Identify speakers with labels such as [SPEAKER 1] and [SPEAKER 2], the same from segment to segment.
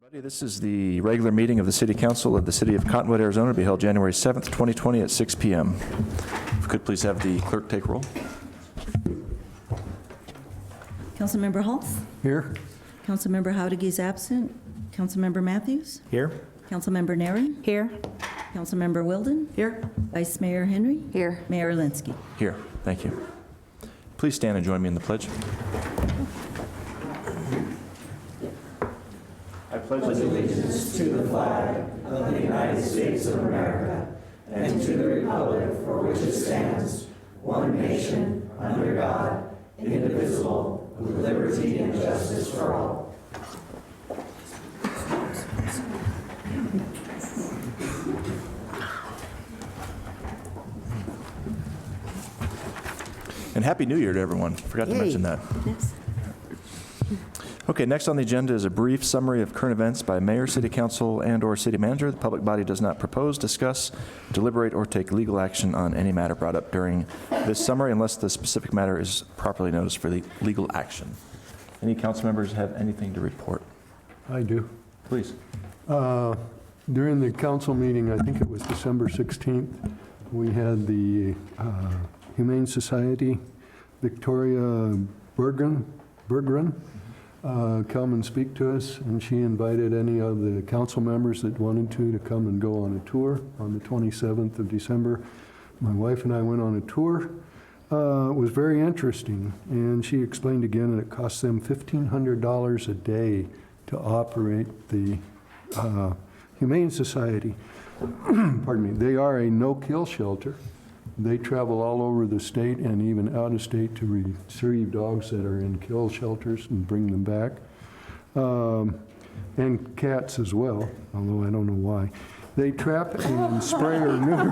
[SPEAKER 1] This is the regular meeting of the City Council of the City of Cottonwood, Arizona, to be held January 7th, 2020 at 6 p.m. If we could please have the clerk take roll.
[SPEAKER 2] Councilmember Halls?
[SPEAKER 3] Here.
[SPEAKER 2] Councilmember Howdig is absent. Councilmember Matthews?
[SPEAKER 3] Here.
[SPEAKER 2] Councilmember Neri?
[SPEAKER 4] Here.
[SPEAKER 2] Councilmember Wilden?
[SPEAKER 4] Here.
[SPEAKER 2] Vice Mayor Henry?
[SPEAKER 4] Here.
[SPEAKER 2] Mayor Linsky?
[SPEAKER 1] Here. Thank you. Please stand and join me in the pledge. I pledge
[SPEAKER 5] allegiance to the flag of the United States of America and to the republic for which it stands, one nation, under God, indivisible, with liberty and justice for all.
[SPEAKER 1] And Happy New Year to everyone. Forgot to mention that.
[SPEAKER 4] Yes.
[SPEAKER 1] Okay, next on the agenda is a brief summary of current events by Mayor, City Council, and/or City Manager. The public body does not propose, discuss, deliberate, or take legal action on any matter brought up during this summary unless the specific matter is properly noticed for legal action. Any council members have anything to report?
[SPEAKER 3] I do.
[SPEAKER 1] Please.
[SPEAKER 3] During the council meeting, I think it was December 16th, we had the Humane Society, Victoria Berggren, come and speak to us, and she invited any of the council members that wanted to come and go on a tour on the 27th of December. My wife and I went on a tour. It was very interesting, and she explained again that it costs them $1,500 a day to operate the Humane Society. Pardon me. They are a no-kill shelter. They travel all over the state and even out of state to retrieve dogs that are in kill shelters and bring them back. And cats as well, although I don't know why. They trap and spray or neuter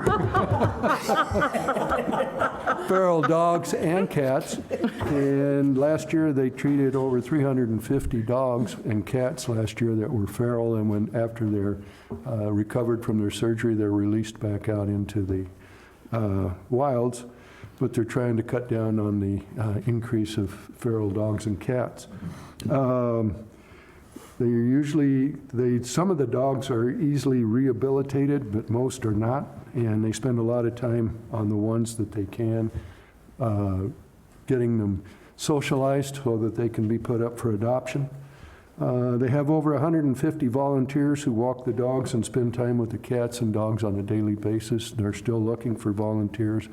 [SPEAKER 3] feral dogs and cats. And last year they treated over 350 dogs and cats last year that were feral, and when after they're recovered from their surgery, they're released back out into the wilds, but they're trying to cut down on the increase of feral dogs and cats. They're usually, some of the dogs are easily rehabilitated, but most are not, and they spend a lot of time on the ones that they can, getting them socialized so that they can be put up for adoption. They have over 150 volunteers who walk the dogs and spend time with the cats and dogs on a daily basis. They're still looking for volunteers,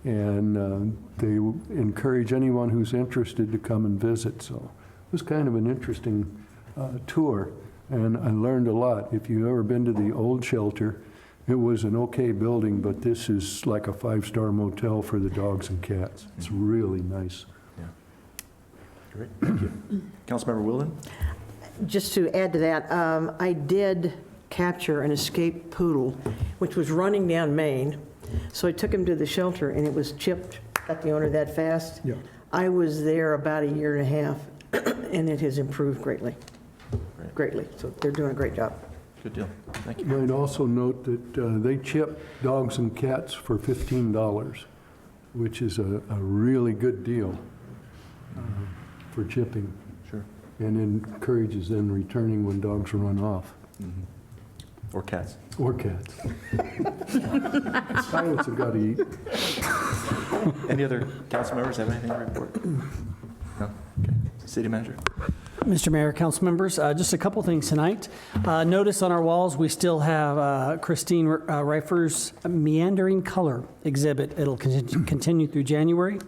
[SPEAKER 3] and they encourage anyone who's interested to come and visit. So it was kind of an interesting tour, and I learned a lot. If you've ever been to the old shelter, it was an okay building, but this is like a 5-star motel for the dogs and cats. It's really nice.
[SPEAKER 1] Great, thank you. Councilmember Wilden?
[SPEAKER 4] Just to add to that, I did capture an escaped poodle, which was running down Main. So I took him to the shelter, and it was chipped. Got the owner that fast.
[SPEAKER 3] Yeah.
[SPEAKER 4] I was there about a year and a half, and it has improved greatly. Greatly. So they're doing a great job.
[SPEAKER 1] Good deal. Thank you.
[SPEAKER 3] I'd also note that they chip dogs and cats for $15, which is a really good deal for chipping.
[SPEAKER 1] Sure.
[SPEAKER 3] And encourages them returning when dogs run off.
[SPEAKER 1] Mm-hmm. Or cats.
[SPEAKER 3] Or cats. Pilots have got to eat.
[SPEAKER 1] Any other council members have anything to report? No? Okay. City Manager?
[SPEAKER 6] Mr. Mayor, council members, just a couple things tonight. Notice on our walls, we still have Christine Reifer's Meandering Color exhibit. It'll continue through January.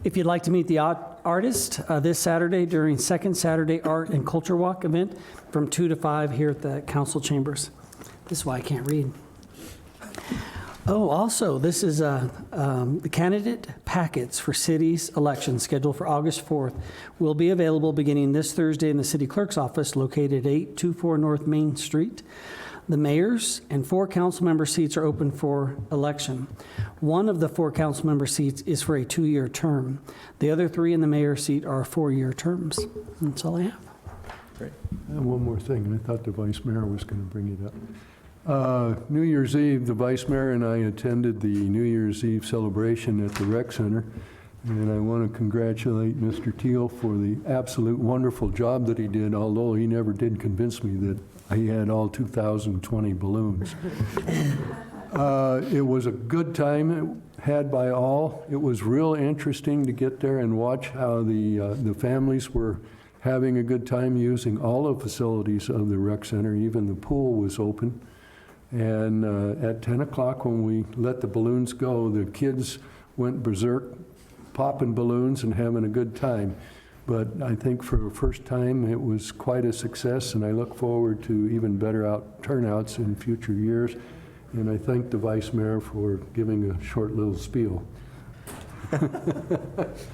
[SPEAKER 6] If you'd like to meet the artist this Saturday during Second Saturday Art and Culture Walk event from 2 to 5 here at the council chambers. This is why I can't read. Oh, also, this is the candidate packets for city's election scheduled for August 4th will be available beginning this Thursday in the city clerk's office located at 824 North Main Street. The mayor's and 4 council member seats are open for election. One of the 4 council member seats is for a 2-year term. The other 3 in the mayor's seat are 4-year terms. That's all I have.
[SPEAKER 1] Great.
[SPEAKER 3] And one more thing, I thought the vice mayor was going to bring it up. New Year's Eve, the vice mayor and I attended the New Year's Eve celebration at the rec center, And I want to congratulate Mr. Teal for the absolute wonderful job that he did, although he never did convince me that he had all 2,020 balloons. It was a good time had by all. It was real interesting to get there and watch how the families were having a good time using all the facilities of the rec center. Even the pool was open. And at 10 o'clock when we let the balloons go, the kids went berserk, popping balloons and having a good time. But I think for the first time, it was quite a success, and I look forward to even better turnouts in future years. And I thank the Vice Mayor for giving a short little spiel.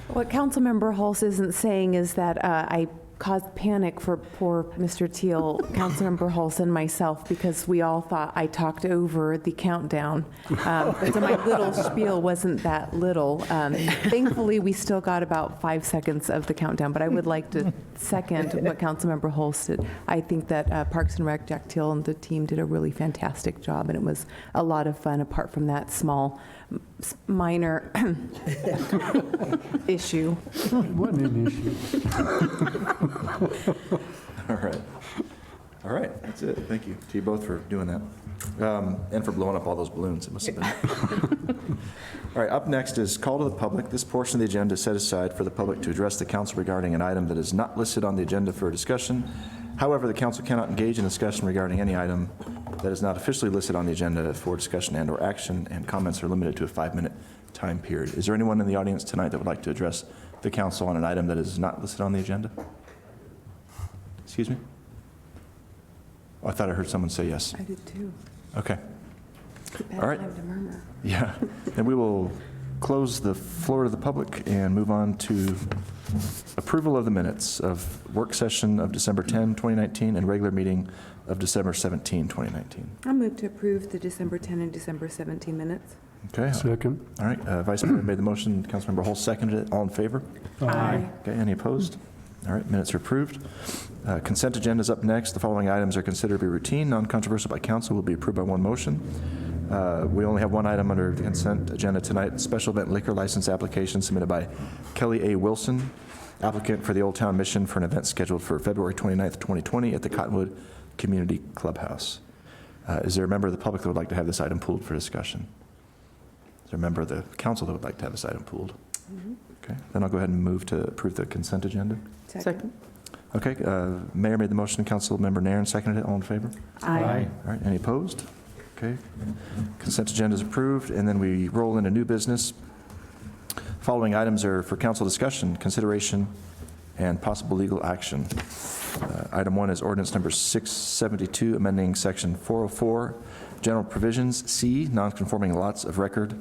[SPEAKER 7] What Councilmember Hulse isn't saying is that I caused panic for poor Mr. Teal, Councilmember Hulse, and myself, because we all thought I talked over the countdown. So my little spiel wasn't that little. Thankfully, we still got about 5 seconds of the countdown, but I would like to second what Councilmember Hulse did. I think that Parks and Rec, Jack Teal, and the team did a really fantastic job, and it was a lot of fun apart from that small, minor issue.
[SPEAKER 3] It wasn't an issue.
[SPEAKER 1] All right, that's it. Thank you to you both for doing that. And for blowing up all those balloons. It must have been. All right, up next is call to the public. This portion of the agenda is set aside for the public to address the council regarding an item that is not listed on the agenda for discussion. However, the council cannot engage in discussion regarding any item that is not officially listed on the agenda for discussion and/or action, and comments are limited to a 5-minute time period. Is there anyone in the audience tonight that would like to address the council on an item that is not listed on the agenda? Excuse me? Oh, I thought I heard someone say yes.
[SPEAKER 7] I did too.
[SPEAKER 1] Okay.
[SPEAKER 7] Bad
[SPEAKER 1] All right.
[SPEAKER 7] time to murmur.
[SPEAKER 1] Yeah. Then we will close the floor to the public and move on to approval of the minutes of work session of December 10, 2019, and regular meeting of December 17, 2019.
[SPEAKER 8] I'll move to approve the December 10 and December 17 minutes.
[SPEAKER 1] Okay.
[SPEAKER 3] Second.
[SPEAKER 1] All right. Vice Mayor made the motion. Councilmember Hull seconded it. All in favor?
[SPEAKER 8] Aye.
[SPEAKER 1] Okay. Any opposed? All right. Minutes are approved. Consent agenda is up next. The following items are considered to be routine, non-controversial by council, will be approved by one motion. We only have one item under the consent agenda tonight, special event liquor license application submitted by Kelly A. Wilson, applicant for the Old Town Mission for an event scheduled for February 29th, 2020 at the Cottonwood Community Clubhouse. Is there a member of the public that would like to have this item pulled for discussion? Is there a member of the council that would like to have this item pulled? Okay, then I'll go ahead and move to approve the consent agenda.
[SPEAKER 8] Second.
[SPEAKER 1] Okay, Mayor made the motion, Councilmember Nairn seconded it. All in favor?
[SPEAKER 8] Aye.
[SPEAKER 1] All right, any opposed? Okay. Consent agenda is approved, and then we roll into new business. Following items are for council discussion, consideration, and possible legal action. Item 1 is ordinance number 672, amending section 404, general provisions, C, non-conforming lots of record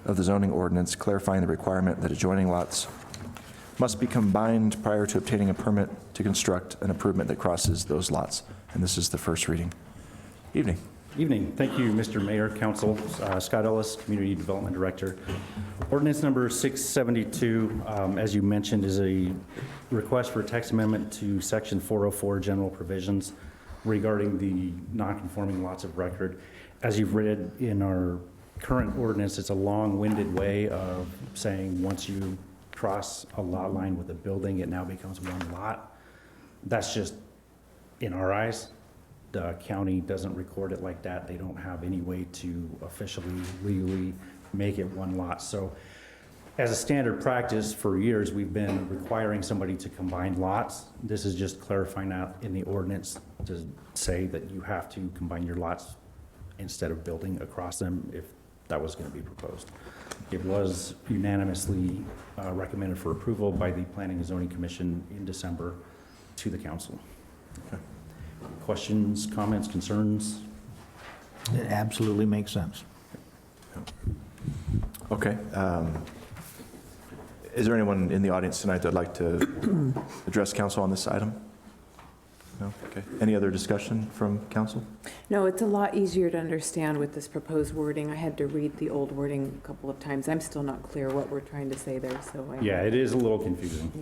[SPEAKER 1] of the zoning ordinance, clarifying the requirement that adjoining lots must be combined prior to obtaining a permit to construct an improvement that crosses those lots. And this is the first reading. Evening.
[SPEAKER 9] Evening. Thank you, Mr. Mayor, Council. Scott Ellis, Community Development Director. Ordinance number 672, as you mentioned, is a request for a text amendment to section 404 general provisions regarding the non-conforming lots of record. As you've read in our current ordinance, it's a long-winded way of saying once you cross a lot line with a building, it now becomes one lot. That's just in our eyes. The county doesn't record it like that. They don't have any way to officially, legally make it one lot. So as a standard practice for years, we've been requiring somebody to combine lots. This is just clarifying that in the ordinance to say that you have to combine your lots instead of building across them if that was going to be proposed. It was unanimously recommended for approval by the Planning and Zoning Commission in December to the council.
[SPEAKER 1] Okay.
[SPEAKER 9] Questions, comments, concerns?
[SPEAKER 5] It absolutely makes sense.
[SPEAKER 1] Okay. Is there anyone in the audience tonight that would like to address council on this item? No? Okay. Any other discussion from council?
[SPEAKER 8] No, it's a lot easier to understand with this proposed wording. I had to read the old wording a couple of times. I'm still not clear what we're trying to say there, so I...
[SPEAKER 9] Yeah, it is a little confusing.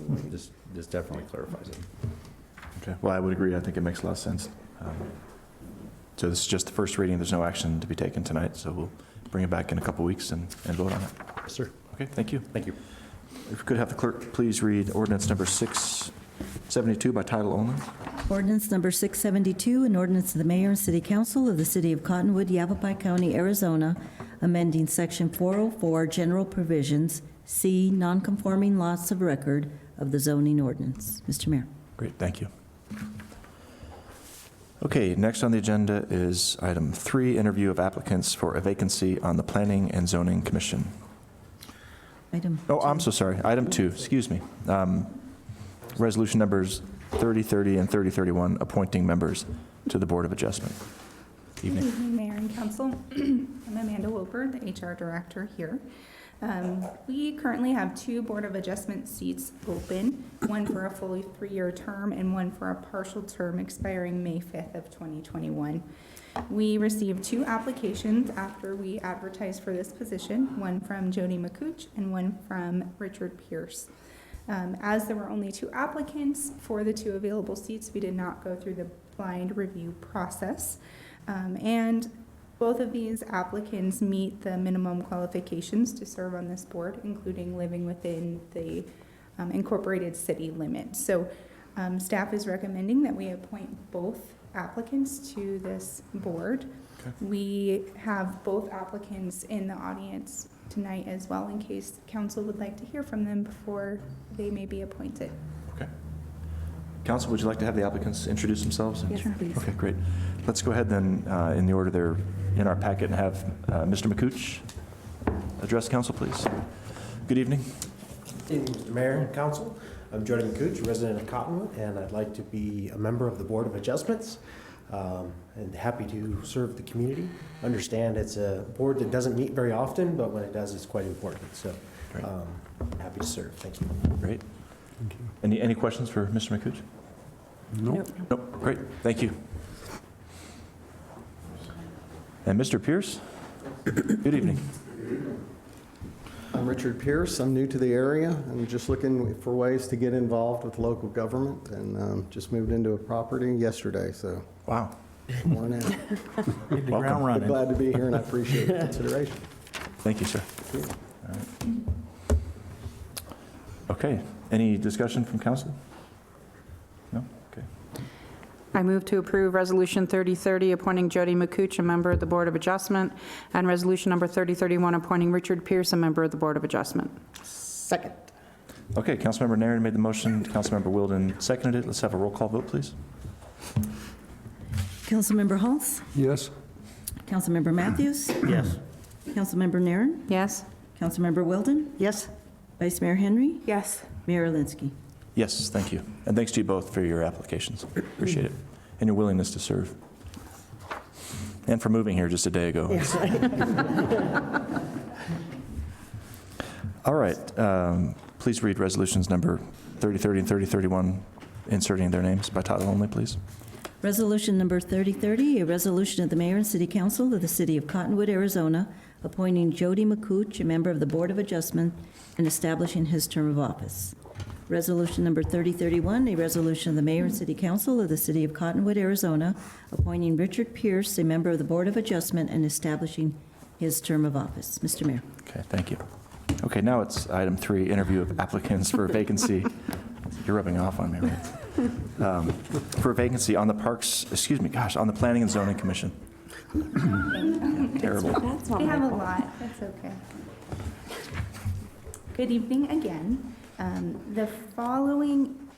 [SPEAKER 9] This definitely clarifies it.
[SPEAKER 1] Okay. Well, I would agree. I think it makes a lot of sense. So this is just the first reading. There's no action to be taken tonight, so we'll bring it back in a couple weeks and vote on it.
[SPEAKER 9] Yes, sir.
[SPEAKER 1] Okay, thank you.
[SPEAKER 9] Thank you.
[SPEAKER 1] If we could have the clerk please read ordinance number 672 by title only.
[SPEAKER 2] Ordinance number 672, an ordinance of the mayor and city council of the city of Cottonwood, Yavapai County, Arizona, amending section 404, general provisions, C, nonconforming lots of record of the zoning ordinance. Mr. Mayor.
[SPEAKER 1] Great, thank you. Okay, next on the agenda is item 3, interview of applicants for a vacancy on the Planning and Zoning Commission. Oh, I'm so sorry. Item 2, excuse me. Resolution numbers 3030 and 3031, appointing members to the Board of Adjustment.
[SPEAKER 10] Good evening, Mayor and Council. I'm Amanda Wilper, the HR Director here. We currently have 2 Board of Adjustment seats open, one for a fully 3-year term and one for a partial term expiring May 5th of 2021. We received 2 applications after we advertised for this position, one from Jody McCooch and one from Richard Pierce. As there were only 2 applicants for the 2 available seats, we did not go through the blind review process. And both of these applicants meet the minimum qualifications to serve on this board, including living within the incorporated city limits. So staff is recommending that we appoint both applicants to this board.
[SPEAKER 1] Okay.
[SPEAKER 10] We have both applicants in the audience tonight as well, in case council would like to hear from them before they may be appointed.
[SPEAKER 1] Okay. Council, would you like to have the applicants introduce themselves?
[SPEAKER 2] Yes, please.
[SPEAKER 1] Okay, great. Let's go ahead then, in the order they're in our packet, and have Mr. McCooch address council, please. Good evening.
[SPEAKER 11] Good evening, Mr. Mayor and Council. I'm Jody McCooch, resident of Cottonwood, and I'd like to be a member of the Board of Adjustments, and happy to serve the community. Understand it's a board that doesn't meet very often, but when it does, it's quite important. So happy to serve. Thank you.
[SPEAKER 1] Great.
[SPEAKER 3] Thank you.
[SPEAKER 1] Any questions for Mr. McCooch?
[SPEAKER 3] Nope.
[SPEAKER 1] Nope. Great. Thank you. And Mr. Pierce? Good evening.
[SPEAKER 12] I'm Richard Pierce. I'm new to the area. I'm just looking for ways to get involved with local government, and just moved into a property yesterday, so
[SPEAKER 1] Wow.
[SPEAKER 12] come on in.
[SPEAKER 9] Hit the ground running.
[SPEAKER 12] Glad to be here, and I appreciate the consideration.
[SPEAKER 1] Thank you, sir. All right. Okay. Any discussion from council? No? Okay.
[SPEAKER 13] I move to approve Resolution 3030, appointing Jody McCooch, a member of the Board of Adjustment, and Resolution number 3031, appointing Richard Pierce, a member of the Board of Adjustment.
[SPEAKER 4] Second.
[SPEAKER 1] Okay, Councilmember Nairn made the motion, Councilmember Wilden seconded it. Let's have a roll call vote, please.
[SPEAKER 2] Councilmember Halls?
[SPEAKER 3] Yes?
[SPEAKER 2] Councilmember Matthews?
[SPEAKER 9] Yes.
[SPEAKER 2] Councilmember Nairn?
[SPEAKER 13] Yes?
[SPEAKER 2] Councilmember Wilden?
[SPEAKER 4] Yes?
[SPEAKER 2] Vice Mayor Henry?
[SPEAKER 8] Yes.
[SPEAKER 2] Mayor Alinsky.
[SPEAKER 1] Yes, thank you. And thanks to you both for your applications. Appreciate it. And your willingness to serve. And for moving here just a day ago. All right. Please read resolutions number 3030 and 3031, inserting their names by title only, please.
[SPEAKER 2] Resolution number 3030, a resolution of the mayor and city council of the city of Cottonwood, Arizona, appointing Jody McCooch, a member of the Board of Adjustment, and establishing his term of office. Resolution number 3031, a resolution of the mayor and city council of the city of Cottonwood, Arizona, appointing Richard Pierce, a member of the Board of Adjustment, and establishing his term of office. Mr. Mayor.
[SPEAKER 1] Okay, thank you. Okay, now it's item 3, interview of applicants for a vacancy. You're rubbing off on me, right? For a vacancy on the on the Planning and Zoning Commission. Yeah, terrible.
[SPEAKER 10] We have a lot, that's okay. Good evening again. The following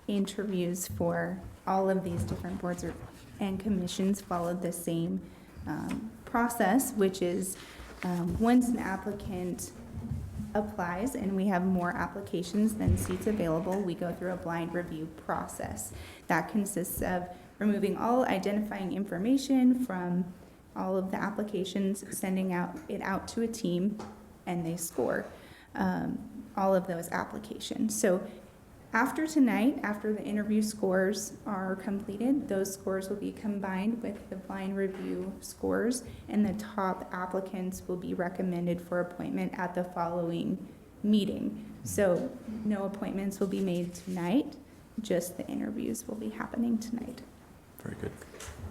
[SPEAKER 10] interviews for all of these different boards and commissions followed the same process, which is once an applicant applies and we have more applications than seats available, we go through a blind review process. That consists of removing all identifying information from all of the applications, sending it out to a team, and they score all of those applications. So after tonight, after the interview scores are completed, those scores will be combined with the blind review scores, and the top applicants will be recommended for appointment at the following meeting. So no appointments will be made tonight, just the interviews will be happening tonight.
[SPEAKER 1] Very good.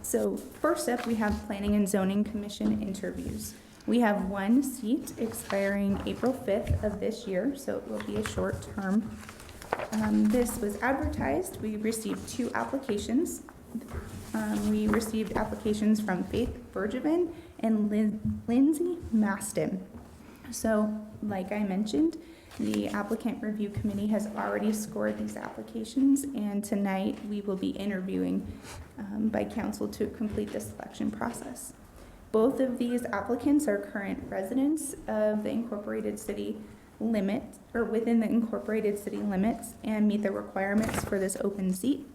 [SPEAKER 10] So first up, we have Planning and Zoning Commission interviews. We have one seat expiring April 5th of this year, so it will be a short term. This was advertised. We received 2 applications. We received applications from Faith Bergevin and Lindsay Maston. So, like I mentioned, the applicant review committee has already scored these applications, and tonight we will be interviewing by council to complete the selection process. Both of these applicants are current residents of the incorporated city limit, or within the incorporated city limits, and meet the requirements for this open seat.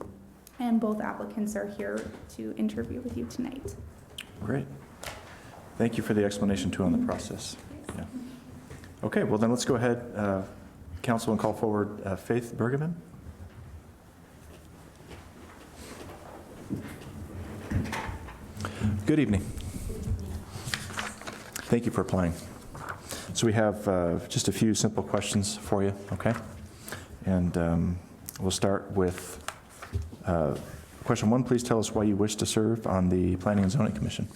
[SPEAKER 10] And both applicants are here to interview with you tonight.
[SPEAKER 1] Great. Thank you for the explanation, too, on the process. Yeah. Okay, well then let's go ahead, council, and call forward Faith Bergevin. Good evening. Thank you for applying. So we have just a few simple questions for you, okay? And we'll start with question 1. Please tell us why you wish to serve on the Planning and Zoning Commission.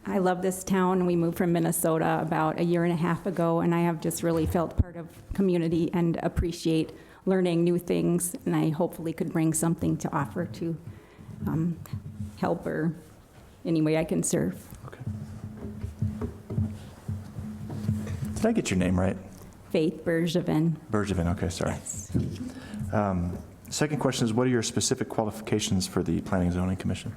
[SPEAKER 14] I love this town. We moved from Minnesota about a year and a half ago, and I have just really felt part of community and appreciate learning new things, and I hopefully could bring something to offer to help or any way I can serve.
[SPEAKER 1] Okay. Did I get your name right?
[SPEAKER 14] Faith Bergevin.
[SPEAKER 1] Bergevin, okay, sorry.
[SPEAKER 14] Yes.
[SPEAKER 1] Second question is, what are your specific qualifications for the Planning and Zoning Commission?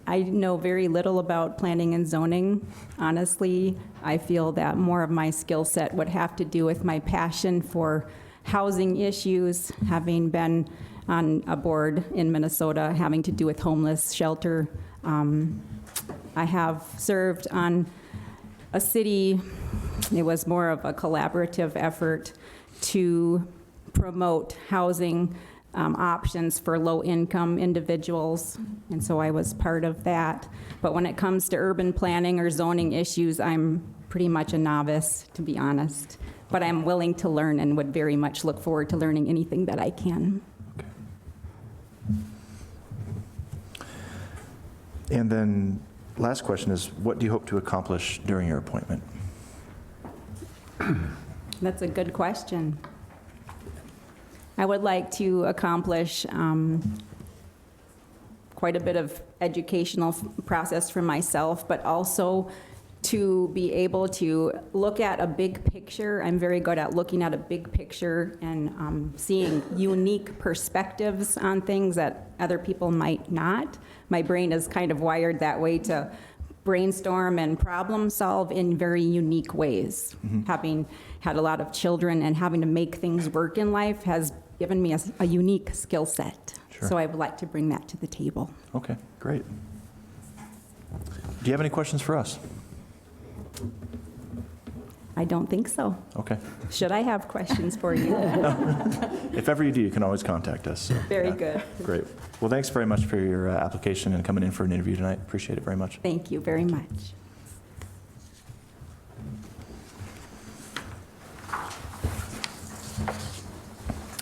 [SPEAKER 14] I know very little about planning and zoning. Honestly, I feel that more of my skill set would have to do with my passion for housing issues, having been on a board in Minnesota having to do with homeless shelter. I have served on a city, it was more of a collaborative effort to promote housing options for low-income individuals, and so I was part of that. But when it comes to urban planning or zoning issues, I'm pretty much a novice, to be honest. But I'm willing to learn and would very much look forward to learning anything that I can.
[SPEAKER 1] Okay. And then last question is, what do you hope to accomplish during your appointment?
[SPEAKER 14] That's a good question. I would like to accomplish quite a bit of educational process for myself, but also to be able to look at a big picture. I'm very good at looking at a big picture and seeing unique perspectives on things that other people might not. My brain is kind of wired that way to brainstorm and problem solve in very unique ways. Mm-hmm. Having had a lot of children and having to make things work in life has given me a unique skill set.
[SPEAKER 1] Sure.
[SPEAKER 14] So I would like to bring that to the table.
[SPEAKER 1] Okay, great. Do you have any questions for us?
[SPEAKER 14] I don't think so.
[SPEAKER 1] Okay.
[SPEAKER 14] Should I have questions for you?
[SPEAKER 1] If ever you do, you can always contact us. So,
[SPEAKER 14] very good.
[SPEAKER 1] Great. Well, thanks very much for your application and coming in for an interview tonight. Appreciate it very much.
[SPEAKER 14] Thank you very much.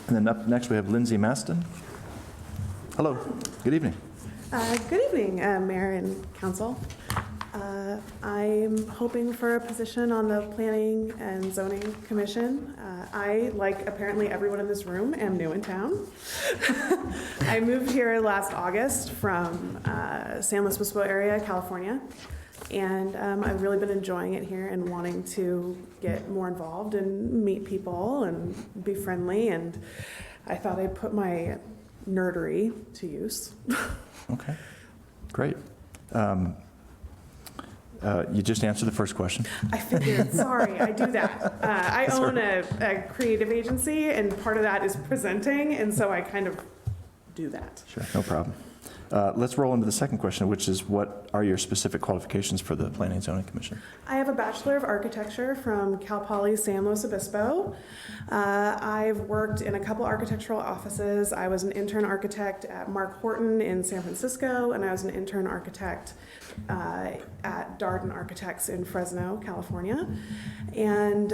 [SPEAKER 1] And then up next, we have Lindsay Maston. Hello. Good evening.
[SPEAKER 15] Good evening, Mayor and Council. I'm hoping for a position on the Planning and Zoning Commission. I, like apparently everyone in this room, am new in town. I moved here last August from San Luis Obispo area, California, and I've really been enjoying it here and wanting to get more involved and meet people and be friendly, and I thought I'd put my nerdery to use.
[SPEAKER 1] Okay, great. You just answered the first question.
[SPEAKER 15] I figured, sorry, I do that. I own a creative agency, and part of that is presenting, and so I kind of do that.
[SPEAKER 1] Sure, no problem. Let's roll into the second question, which is, what are your specific qualifications for the Planning and Zoning Commission?
[SPEAKER 15] I have a Bachelor of Architecture from Cal Poly San Luis Obispo. I've worked in a couple architectural offices. I was an intern architect at Mark Horton in San Francisco, and I was an intern architect at Darden Architects in Fresno, California. And,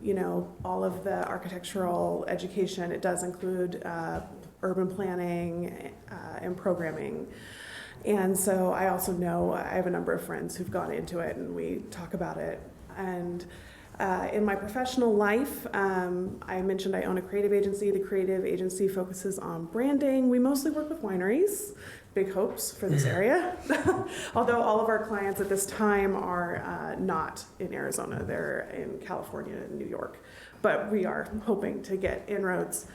[SPEAKER 15] you know, all of the architectural education, it does include urban planning and programming. And so I also know, I have a number of friends who've gone into it and we talk about it. And in my professional life, I mentioned I own a creative agency. The creative agency focuses on branding. We mostly work with wineries. Big hopes for this area. Although all of our clients at this time are not in Arizona. They're in California and New York. But we are hoping to get inroads.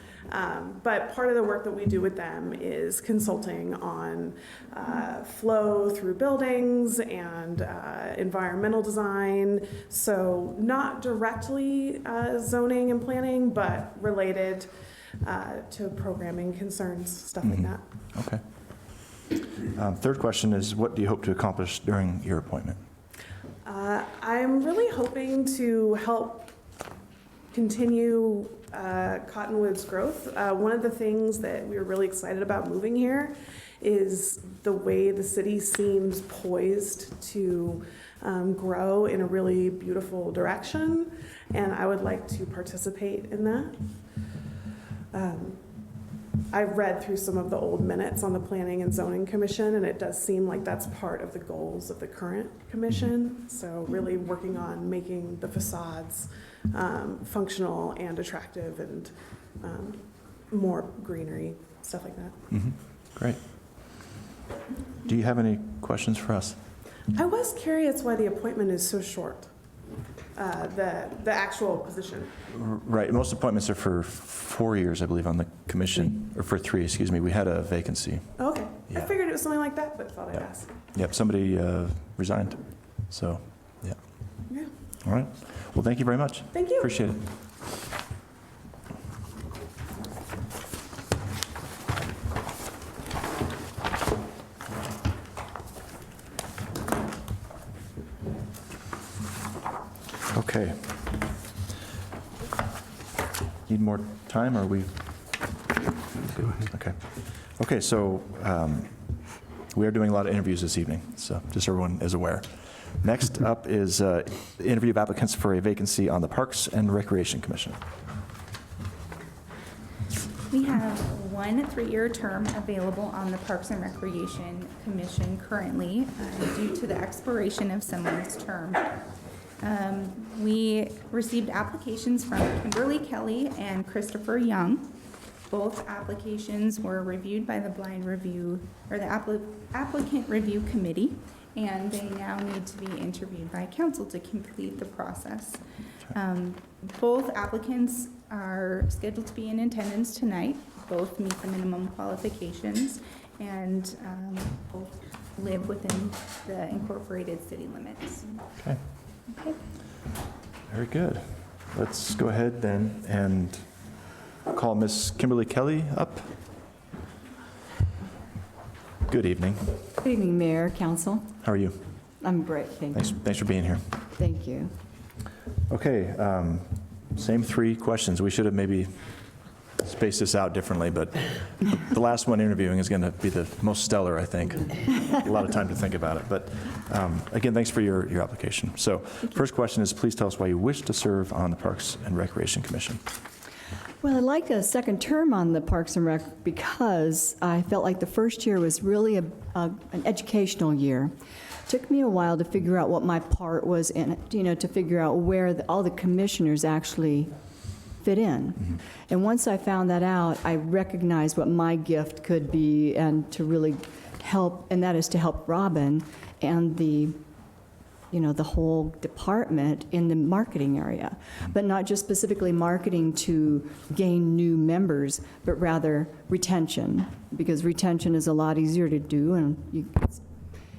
[SPEAKER 15] But part of the work that we do with them is consulting on flow through buildings and environmental design. So not directly zoning and planning, but related to programming concerns, stuff like that.
[SPEAKER 1] Okay. Third question is, what do you hope to accomplish during your appointment?
[SPEAKER 15] I'm really hoping to help continue Cottonwood's growth. One of the things that we were really excited about moving here is the way the city seems poised to grow in a really beautiful direction, and I would like to participate in that. I read through some of the old minutes on the Planning and Zoning Commission, and it does seem like that's part of the goals of the current commission. So really working on making the facades functional and attractive and more greenery, stuff like that.
[SPEAKER 1] Great. Do you have any questions for us?
[SPEAKER 15] I was curious why the appointment is so short, the actual position.
[SPEAKER 1] Right, most appointments are for 4 years, I believe, on the commission, or for 3, excuse me. We had a vacancy.
[SPEAKER 15] Okay,
[SPEAKER 1] Yeah.
[SPEAKER 15] I figured it was something like that, but thought I'd ask.
[SPEAKER 1] Yep, somebody resigned, so, yeah.
[SPEAKER 15] Yeah.
[SPEAKER 1] All right, well, thank you very much.
[SPEAKER 15] Thank you.
[SPEAKER 1] Appreciate it. Okay. Need more time, or are we? Okay. Okay, so we are doing a lot of interviews this evening, so just so everyone is aware. Next up is the interview of applicants for a vacancy on the Parks and Recreation Commission.
[SPEAKER 10] We have one 3-year term available on the Parks and Recreation Commission currently due to the expiration of someone's term. We received applications from Kimberly Kelly and Christopher Young. Both applications were reviewed by the blind review, or the applicant review committee, and they now need to be interviewed by council to complete the process. Both applicants are scheduled to be in attendance tonight. Both meet the minimum qualifications and both live within the incorporated city limits.
[SPEAKER 1] Okay.
[SPEAKER 10] Okay.
[SPEAKER 1] Very good. Let's go ahead then and call Miss Kimberly Kelly up. Good evening.
[SPEAKER 16] Good evening, Mayor, Council.
[SPEAKER 1] How are you?
[SPEAKER 16] I'm great, thank you.
[SPEAKER 1] Thanks for being here.
[SPEAKER 16] Thank you.
[SPEAKER 1] Okay, same 3 questions. We should have maybe spaced this out differently, but the last one interviewing is going to be the most stellar, I think. A lot of time to think about it. But again, thanks for your application. So first question is, please tell us why you wish to serve on the Parks and Recreation Commission.
[SPEAKER 16] Well, I'd like a second term on the Parks and Rec because I felt like the first year was really an educational year. It took me a while to figure out what my part was in it, to figure out where all the commissioners actually fit in. And once I found that out, I recognized what my gift could be and to really help, and that is to help Robin and the whole department in the marketing area, but not just specifically marketing to gain new members, but rather retention, because retention is a lot easier to do, and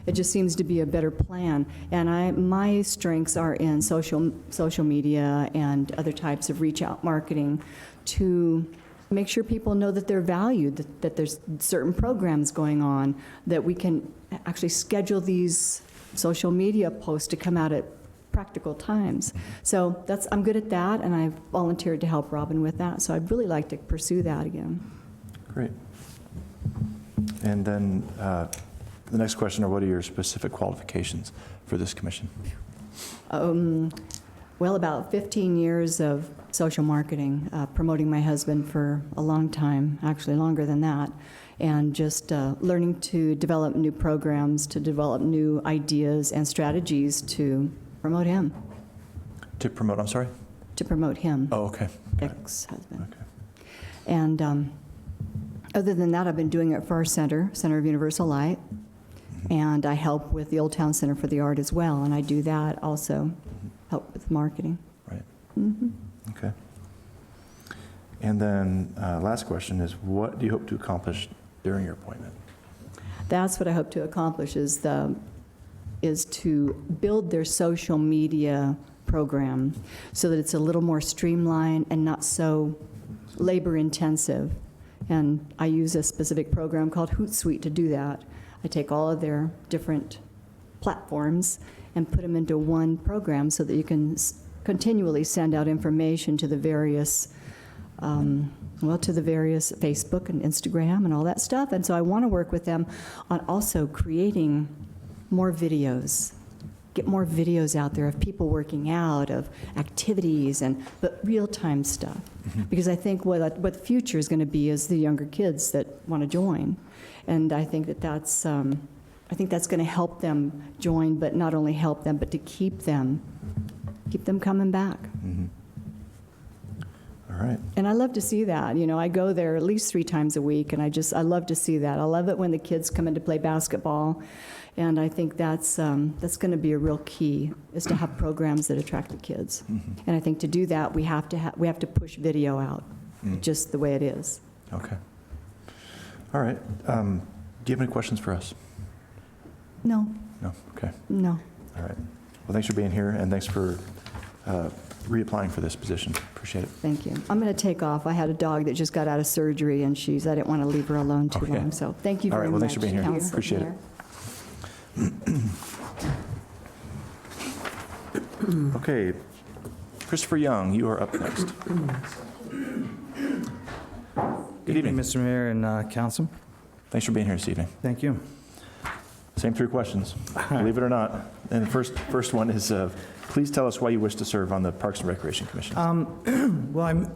[SPEAKER 16] it just seems to be a better plan. And my strengths are in social media and other types of reach out marketing to make sure people know that they're valued, that there's certain programs going on, that we can actually schedule these social media posts to come out at practical times. So I'm good at that, and I've volunteered to help Robin with that. So I'd really like to pursue that again.
[SPEAKER 1] Great. And then the next question are, what are your specific qualifications for this commission?
[SPEAKER 16] Well, about 15 years of social marketing, promoting my husband for a long time, actually longer than that. and just learning to develop new programs, to develop new ideas and strategies to promote him.
[SPEAKER 1] To promote, I'm sorry?
[SPEAKER 16] To promote him.
[SPEAKER 1] Oh, okay.
[SPEAKER 16] Ex-husband.
[SPEAKER 1] Okay.
[SPEAKER 16] And other than that, I've been doing it for our Center of Universal Light, and I help with the Old Town Center for the Art as well, and I do that also, help with marketing.
[SPEAKER 1] Right.
[SPEAKER 16] Mm-hmm.
[SPEAKER 1] Okay. And then last question is, what do you hope to accomplish during your appointment?
[SPEAKER 16] That's what I hope to accomplish is to build their social media program so that it's a little more streamlined and not so labor intensive. And I use a specific program called Hootsuite to do that. I take all of their different platforms and put them into one program so that you can continually send out information to the various to the various Facebook and Instagram and all that stuff. And so I want to work with them on also creating more videos, get more videos out there of people working out, of activities, but real-time stuff. Because I think what the future is going to be is the younger kids that want to join. And I think that's going to help them join, but not only help them, but to keep them coming back.
[SPEAKER 1] Mm-hmm. All right.
[SPEAKER 16] And I love to see that. You know, I go there at least 3 times a week, and I love to see that. I love it when the kids come in to play basketball, and I think that's going to be a real key, is to have programs that attract the kids.
[SPEAKER 1] Mm-hmm.
[SPEAKER 16] And I think to do that, we have to push video out, just the way it is.
[SPEAKER 1] Okay. All right. Do you have any questions for us?
[SPEAKER 16] No.
[SPEAKER 1] No? Okay.
[SPEAKER 16] No.
[SPEAKER 1] All right. Well, thanks for being here, and thanks for reapplying for this position. Appreciate it.
[SPEAKER 16] Thank you. I'm going to take off. I had a dog that just got out of surgery, and I didn't want to leave her alone too long. So thank you very much.
[SPEAKER 1] All right. Well, thanks for being here.
[SPEAKER 16] Council.
[SPEAKER 1] Appreciate it. Okay. Christopher Young, you are up next.
[SPEAKER 17] Good evening, Mr. Mayor and Council.
[SPEAKER 1] Thanks for being here this evening.
[SPEAKER 17] Thank you.
[SPEAKER 1] Same 3 questions, believe it or not. And the first one is, please tell us why you wish to serve on the Parks and Recreation Commission.
[SPEAKER 17] Well,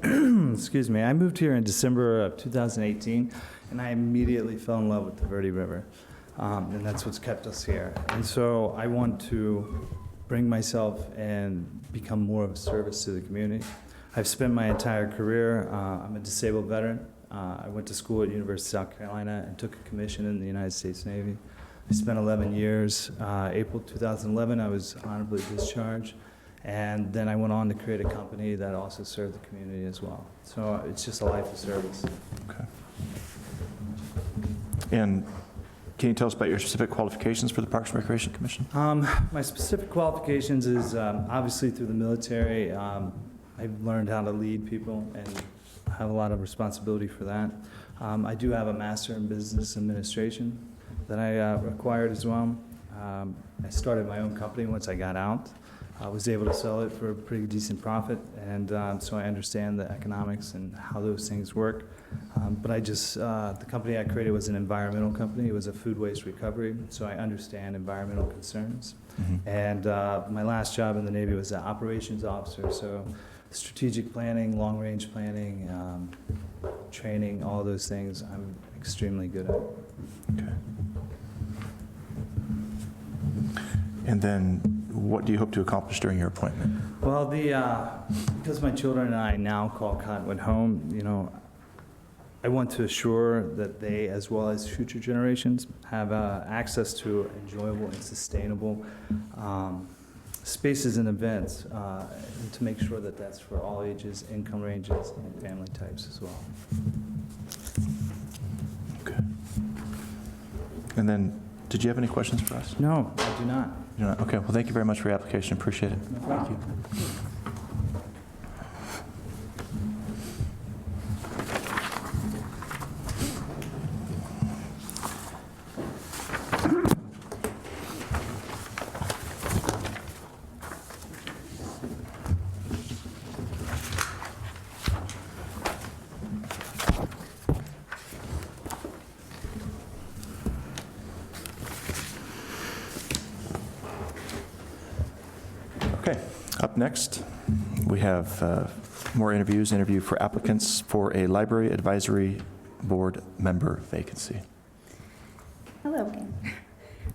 [SPEAKER 17] excuse me, I moved here in December of 2018, and I immediately fell in love with the Verde River, and that's what's kept us here. And so I want to bring myself and become more of a service to the community. I've spent my entire career, I'm a disabled veteran. I went to school at University of South Carolina and took a commission in the United States Navy. I spent 11 years. April 2011, I was honorably discharged. And then I went on to create a company that also served the community as well. So it's just a life of service.
[SPEAKER 1] Okay. And can you tell us about your specific qualifications for the Parks and Recreation Commission?
[SPEAKER 17] My specific qualifications is obviously through the military. I've learned how to lead people and have a lot of responsibility for that. I do have a master in business administration that I acquired as well. I started my own company once I got out. I was able to sell it for a pretty decent profit, and so I understand the economics and how those things work. But the company I created was an environmental company. It was a food waste recovery, so I understand environmental concerns.
[SPEAKER 1] Mm-hmm.
[SPEAKER 17] And my last job in the Navy was an operations officer, so strategic planning, long-range planning, training, all those things I'm extremely good at.
[SPEAKER 1] Okay. And then what do you hope to accomplish during your appointment?
[SPEAKER 17] Well, because my children and I now call Cottonwood home, you know, I want to assure that they, as well as future generations, have access to enjoyable and sustainable spaces and events, and to make sure that that's for all ages, income ranges, and family types as well.
[SPEAKER 1] Okay. And then, did you have any questions for us?
[SPEAKER 17] No, I do not.
[SPEAKER 1] You do not? Okay. Well, thank you very much for your application. Appreciate it.
[SPEAKER 17] No problem.
[SPEAKER 1] Thank you. Okay, up next, we have more interviews. Interview for applicants for a library advisory board member vacancy.
[SPEAKER 10] Hello again.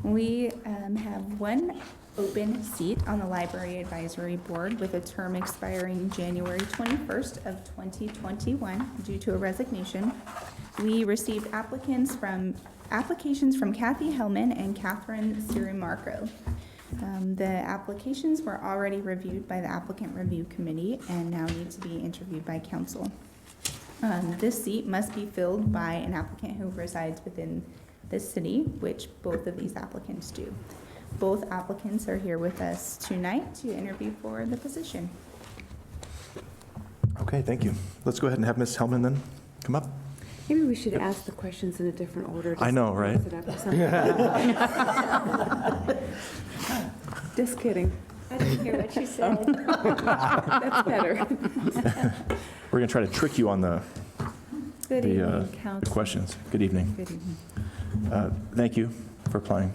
[SPEAKER 10] We have one open seat on the Library Advisory Board with a term expiring January 21st of 2021 due to a resignation. We received applications from Kathy Hellman and Catherine Sirimarco. The applications were already reviewed by the Applicant Review Committee and now need to be interviewed by council. This seat must be filled by an applicant who resides within the city, which both of these applicants do. Both applicants are here with us tonight to interview for the position.
[SPEAKER 1] Okay, thank you. Let's go ahead and have Ms. Hellman then come up.
[SPEAKER 8] Maybe we should ask the questions in a different order.
[SPEAKER 1] I know, right?
[SPEAKER 8] Just kidding.
[SPEAKER 10] I didn't hear what you said.
[SPEAKER 8] That's better.
[SPEAKER 1] We're going to try to trick you on the
[SPEAKER 10] Good evening, Council.
[SPEAKER 1] questions. Good evening.
[SPEAKER 10] Good evening.
[SPEAKER 1] Thank you for applying.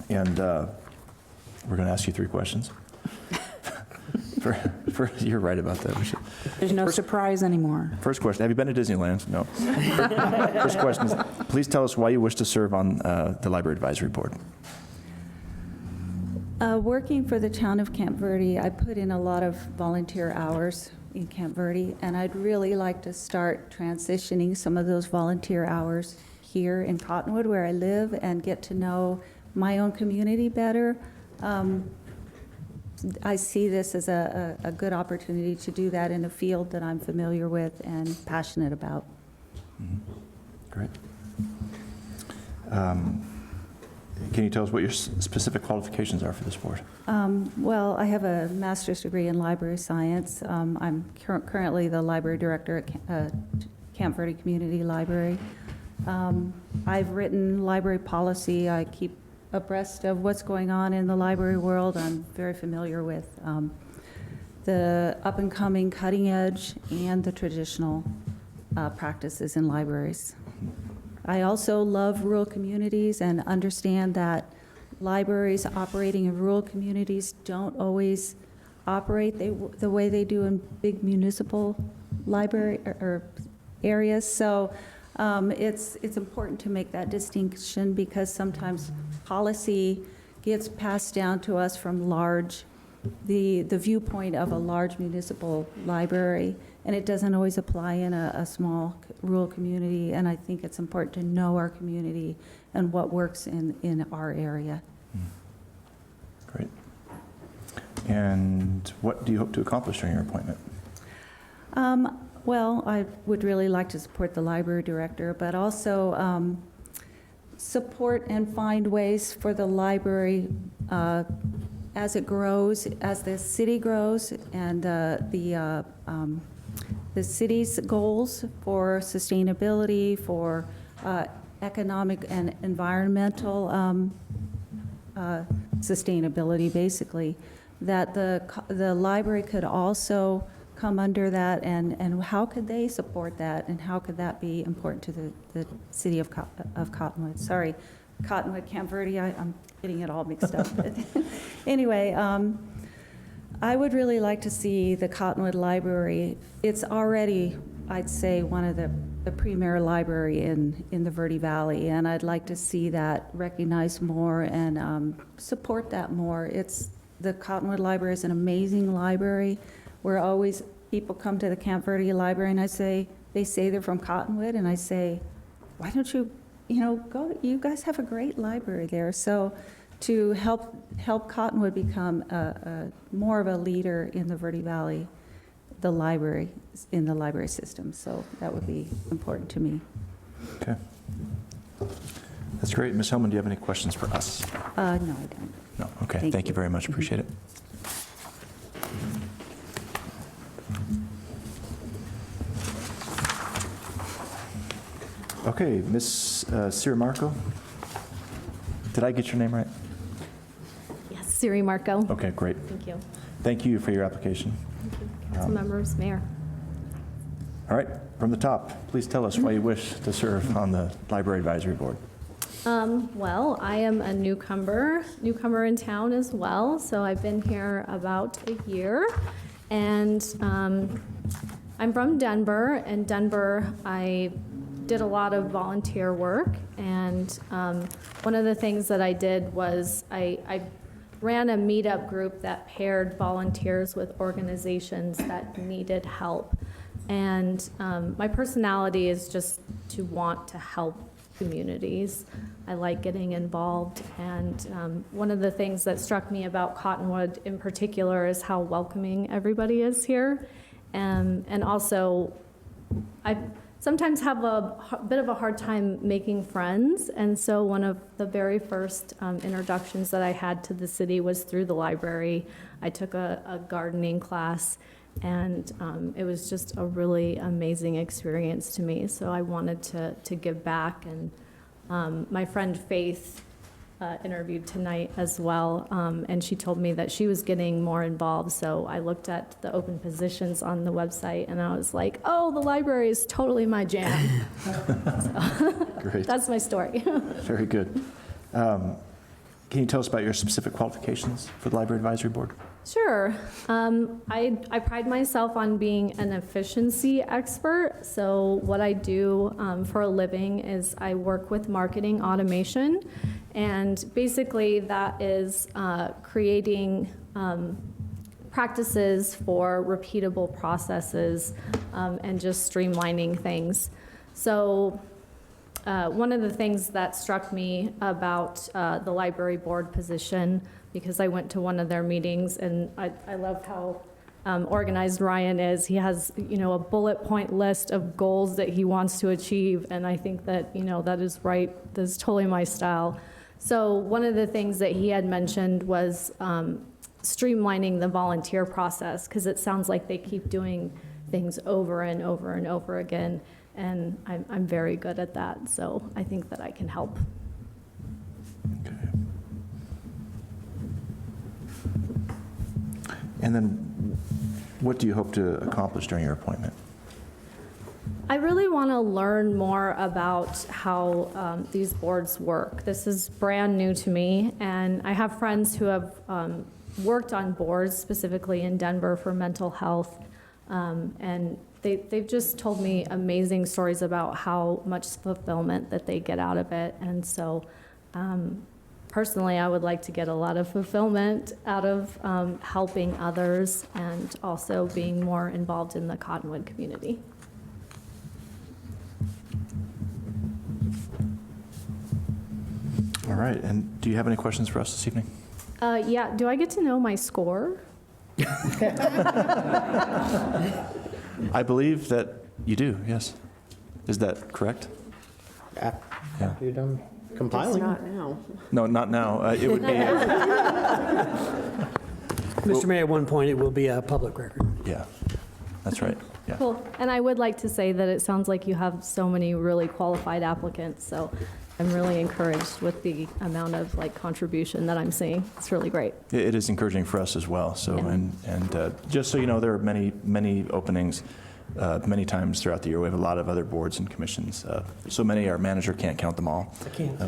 [SPEAKER 1] And we're going to ask you 3 questions. You're right about that. We should.
[SPEAKER 13] There's no surprise anymore.
[SPEAKER 1] First question, have you been to Disneyland? No. First question is, please tell us why you wish to serve on the Library Advisory Board.
[SPEAKER 2] Working for the town of Camp Verde, I put in a lot of volunteer hours in Camp Verde, and I'd really like to start transitioning some of those volunteer hours here in Cottonwood, where I live, and get to know my own community better. I see this as a good opportunity to do that in a field that I'm familiar with and passionate about.
[SPEAKER 1] Great. Can you tell us what your specific qualifications are for this board?
[SPEAKER 2] Well, I have a master's degree in library science. I'm currently the library director at Camp Verde Community Library. I've written library policy. I keep abreast of what's going on in the library world. I'm very familiar with the up-and-coming cutting edge and the traditional practices in libraries. I also love rural communities and understand that libraries operating in rural communities don't always operate the way they do in big municipal library or areas. So it's important to make that distinction, because sometimes policy gets passed down to us from the viewpoint of a large municipal library, and it doesn't always apply in a small rural community. And I think it's important to know our community and what works in our area.
[SPEAKER 1] Great. And what do you hope to accomplish during your appointment?
[SPEAKER 2] Well, I would really like to support the library director, but also support and find ways for the library as it grows, as the city grows, and the city's goals for sustainability, for economic and environmental sustainability, basically, that the library could also come under that, and how could they support that, and how could that be important to the city of Cottonwood? Sorry, Cottonwood, Camp Verde, I'm getting it all mixed up. But anyway, I would really like to see the Cottonwood Library. It's already, I'd say, one of the premier library in the Verde Valley, and I'd like to see that recognized more and support that more. The Cottonwood Library is an amazing library. People come to the Camp Verde Library, and they say they're from Cottonwood, and I say, why don't you, go, you guys have a great library there. So to help Cottonwood become more of a leader in the Verde Valley, in the library system. So that would be important to me.
[SPEAKER 1] Okay. That's great. Ms. Hellman, do you have any questions for us?
[SPEAKER 2] No, I don't.
[SPEAKER 1] No. Okay. Thank you very much. Appreciate it. Okay, Ms. Sirimarco, did I get your name right?
[SPEAKER 18] Yes, Siri Marco.
[SPEAKER 1] Okay, great.
[SPEAKER 18] Thank you.
[SPEAKER 1] Thank you for your application.
[SPEAKER 18] Council members, Mayor.
[SPEAKER 1] All right, from the top, please tell us why you wish to serve on the Library Advisory Board.
[SPEAKER 18] Well, I am a newcomer in town as well, so I've been here about a year, and I'm from Denver. And Denver, I did a lot of volunteer work, and one of the things that I did was I ran a meetup group that paired volunteers with organizations that needed help. And my personality is just to want to help communities. I like getting involved, and one of the things that struck me about Cottonwood in particular is how welcoming everybody is here. And also, I sometimes have a bit of a hard time making friends, and so one of the very first introductions that I had to the city was through the library. I took a gardening class, and it was just a really amazing experience to me, so I wanted to give back. And my friend Faith interviewed tonight as well, and she told me that she was getting more involved, so I looked at the open positions on the website, and I was like, oh, the library is totally my jam.
[SPEAKER 1] Great.
[SPEAKER 18] That's my story.
[SPEAKER 1] Very good. Can you tell us about your specific qualifications for the Library Advisory Board?
[SPEAKER 18] Sure. I pride myself on being an efficiency expert. So what I do for a living is I work with marketing automation. And basically that is creating practices for repeatable processes and just streamlining things. So one of the things that struck me about the library board position, because I went to one of their meetings, and I love how organized Ryan is. He has, a bullet point list of goals that he wants to achieve, and I think that, that is right. That's totally my style. So one of the things that he had mentioned was streamlining the volunteer process, because it sounds like they keep doing things over and over and over again, and I'm very good at that, so I think that I can help.
[SPEAKER 1] Okay. And then what do you hope to accomplish during your appointment?
[SPEAKER 18] I really want to learn more about how these boards work. This is brand new to me, and I have friends who have worked on boards, specifically in Denver for mental health, and they've just told me amazing stories about how much fulfillment that they get out of it. And so personally, I would like to get a lot of fulfillment out of helping others and also being more involved in the Cottonwood community.
[SPEAKER 1] All right, and do you have any questions for us this evening?
[SPEAKER 18] Yeah, do I get to know my score?
[SPEAKER 1] I believe that you do, yes. Is that correct?
[SPEAKER 11] Yeah. You're done
[SPEAKER 4] It's
[SPEAKER 11] compiling.
[SPEAKER 4] not now.
[SPEAKER 1] No, not now. It would be,
[SPEAKER 6] Mr. Mayor, at one point, it will be a public record.
[SPEAKER 1] yeah, that's right, yeah.
[SPEAKER 18] Cool. And I would like to say that it sounds like you have so many really qualified applicants, so I'm really encouraged with the amount of contribution that I'm seeing. It's really great.
[SPEAKER 1] It is encouraging for us as well. So,
[SPEAKER 18] Yeah.
[SPEAKER 1] and just so you know, there are many openings, many times throughout the year. We have a lot of other boards and commissions. So many our manager can't count them all.
[SPEAKER 6] I can't.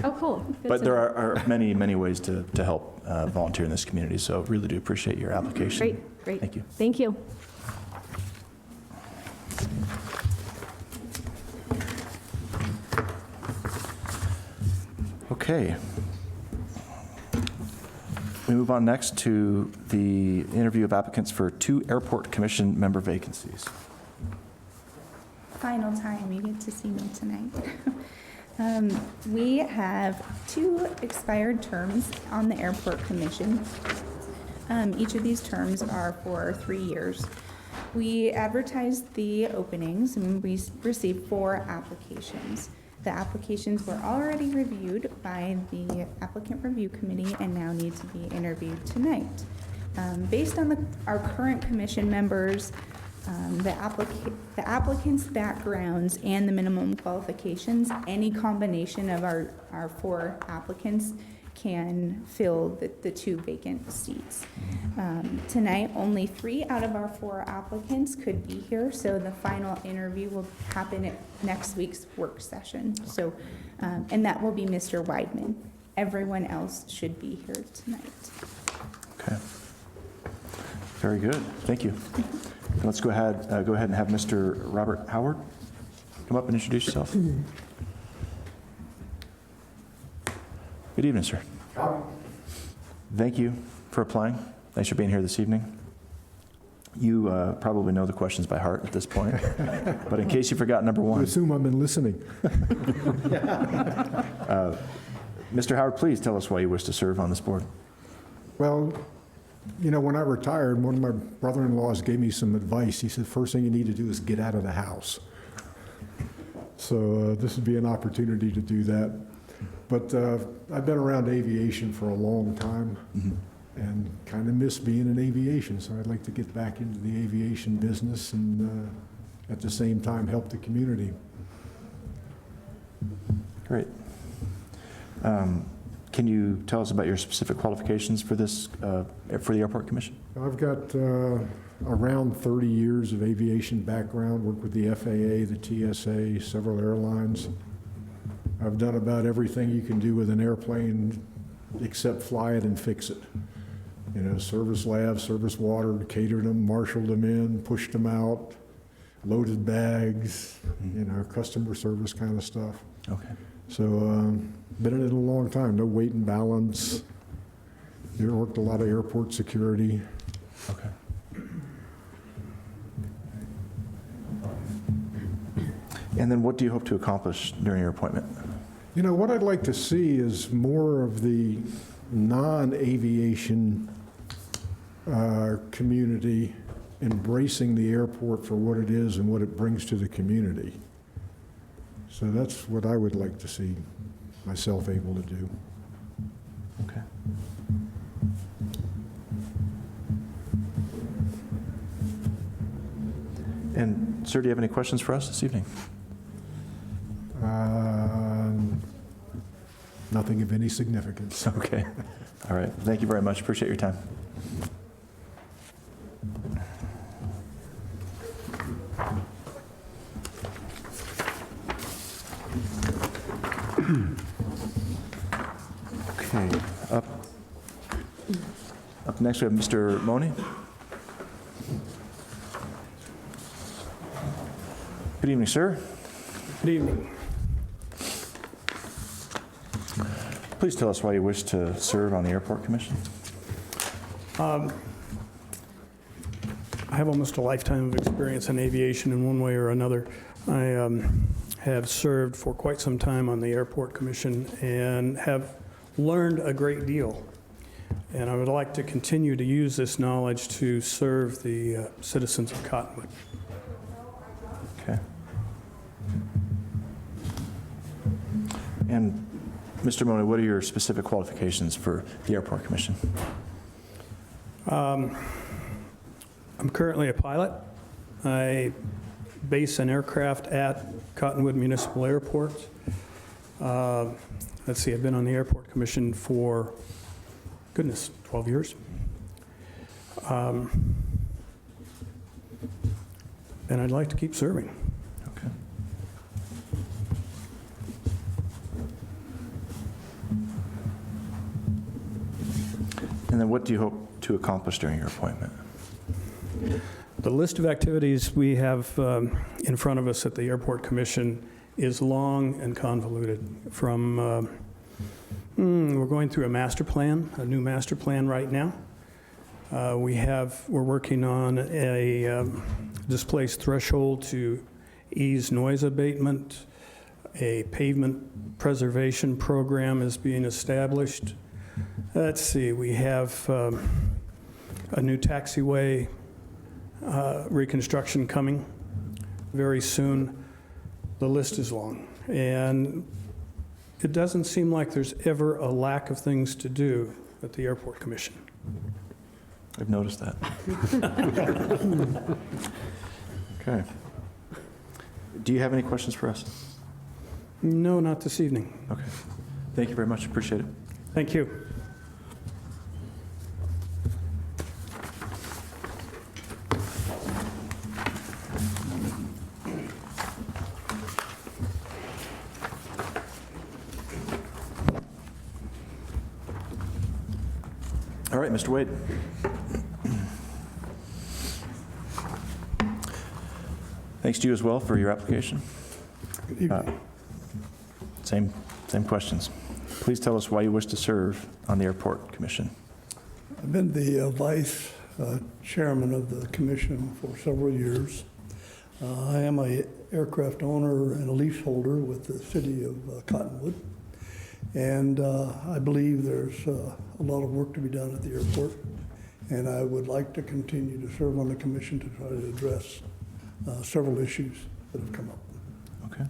[SPEAKER 18] Oh, cool. Good
[SPEAKER 1] But
[SPEAKER 18] to
[SPEAKER 1] there
[SPEAKER 18] know.
[SPEAKER 1] are many ways to help volunteer in this community. So really do appreciate your application.
[SPEAKER 18] Great.
[SPEAKER 1] Thank you.
[SPEAKER 18] Thank you.
[SPEAKER 1] Okay. We move on next to the interview of applicants for 2 Airport Commission member vacancies.
[SPEAKER 10] Final time you get to see me tonight. We have 2 expired terms on the Airport Commission. Each of these terms are for 3 years. We advertised the openings and we received 4 applications. The applications were already reviewed by the Applicant Review Committee and now need to be interviewed tonight. Based on our current commission members, the applicants' backgrounds and the minimum qualifications, any combination of our 4 applicants can fill the 2 vacant seats. Tonight, only 3 out of our 4 applicants could be here, so the final interview will happen at next week's work session. So, and that will be Mr. Weidman. Everyone else should be here tonight.
[SPEAKER 1] Okay. Very good. Thank you. Let's go ahead and have Mr. Robert Howard. come up and introduce yourself. Good evening, sir. Thank you for applying. Thanks for being here this evening. You probably know the questions by heart at this point, but in case you forgot number one.
[SPEAKER 19] I assume I've been listening.
[SPEAKER 1] Mr. Howard, please tell us why you wish to serve on this board.
[SPEAKER 19] Well, you know, when I retired, one of my brother-in-laws gave me some advice. He said, first thing you need to do is get out of the house. So this would be an opportunity to do that. But I've been around aviation for a long time and kind of miss being in aviation. So I'd like to get back into the aviation business and at the same time help the community.
[SPEAKER 1] Great. Can you tell us about your specific qualifications for this, for the Airport Commission?
[SPEAKER 19] I've got around 30 years of aviation background, worked with the FAA, the TSA, several airlines. I've done about everything you can do with an airplane except fly it and fix it. You know, service labs, service water, catered them, marshaled them in, pushed them out, loaded bags, you know, customer service kind of stuff.
[SPEAKER 1] Okay.
[SPEAKER 19] So, been in it a long time, no weight and balance. You worked a lot of airport security.
[SPEAKER 1] Okay. And then what do you hope to accomplish during your appointment?
[SPEAKER 19] You know, what I'd like to see is more of the non-aviation community embracing the airport for what it is and what it brings to the community. So that's what I would like to see myself able to do.
[SPEAKER 1] Okay. And sir, do you have any questions for us this evening?
[SPEAKER 19] Nothing of any significance.
[SPEAKER 1] Okay. All right. Thank you very much. Appreciate your time. Okay. Up next, we have Mr. Money. Good evening, sir.
[SPEAKER 6] Good evening.
[SPEAKER 1] Please tell us why you wish to serve on the Airport Commission.
[SPEAKER 6] I have almost a lifetime of experience in aviation in one way or another. I have served for quite some time on the Airport Commission and have learned a great deal. And I would like to continue to use this knowledge to serve the citizens of Cottonwood.
[SPEAKER 1] Okay. And Mr. Money, what are your specific qualifications for the Airport Commission?
[SPEAKER 6] I'm currently a pilot. I base an aircraft at Cottonwood Municipal Airport. Let's see, I've been on the Airport Commission for, goodness, 12 years. And I'd like to keep serving.
[SPEAKER 1] Okay. And then what do you hope to accomplish during your appointment?
[SPEAKER 6] The list of activities we have in front of us at the Airport Commission is long and convoluted. From, we're going through a master plan, a new master plan right now. We're working on a displaced threshold to ease noise abatement. A pavement preservation program is being established. Let's see, we have a new taxiway reconstruction coming very soon. The list is long, and it doesn't seem like there's ever a lack of things to do at the Airport Commission.
[SPEAKER 1] I've noticed that. Okay. Do you have any questions for us?
[SPEAKER 6] No, not this evening.
[SPEAKER 1] Okay. Thank you very much. Appreciate it.
[SPEAKER 6] Thank you.
[SPEAKER 1] All right, Mr. Wade. Thanks to you as well for your application. Same questions. Please tell us why you wish to serve on the Airport Commission.
[SPEAKER 20] I've been the vice chairman of the commission for several years. I am an aircraft owner and a leaseholder with the city of Cottonwood. And I believe there's a lot of work to be done at the airport. And I would like to continue to serve on the commission to try to address several issues that have come up.
[SPEAKER 1] Okay.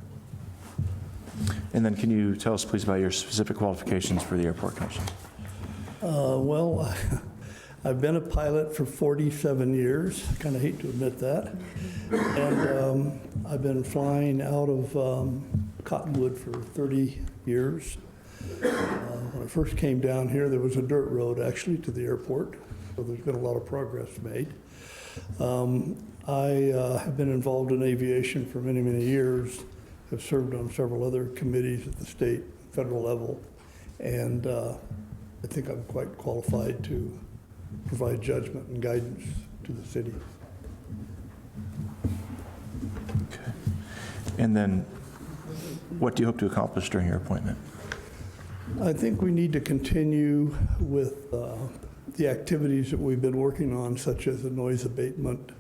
[SPEAKER 1] And then can you tell us, please, about your specific qualifications for the Airport Commission?
[SPEAKER 20] Well, I've been a pilot for 47 years. I kind of hate to admit that. And I've been flying out of Cottonwood for 30 years. When I first came down here, there was a dirt road actually to the airport, so there's been a lot of progress made. I have been involved in aviation for many, many years, have served on several other committees at the state, federal level, and I think I'm quite qualified to provide judgment and guidance to the city.
[SPEAKER 1] Okay. And then what do you hope to accomplish during your appointment?
[SPEAKER 20] I think we need to continue with the activities that we've been working on, such as the noise abatement,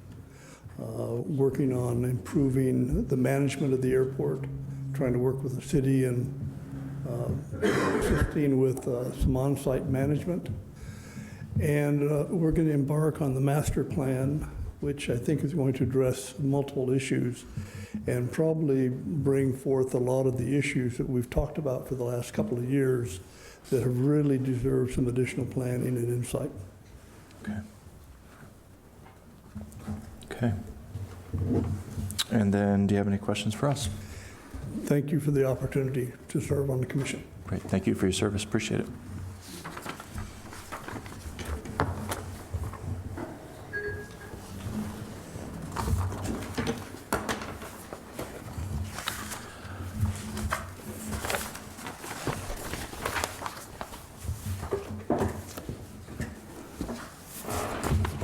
[SPEAKER 20] working on improving the management of the airport, trying to work with the city and assisting with some on-site management. And we're going to embark on the master plan, which I think is going to address multiple issues and probably bring forth a lot of the issues that we've talked about for the last couple of years that have really deserved some additional planning and insight.
[SPEAKER 1] Okay. Okay. And then do you have any questions for us?
[SPEAKER 20] Thank you for the opportunity to serve on the commission.
[SPEAKER 1] Great. Thank you for your service. Appreciate it.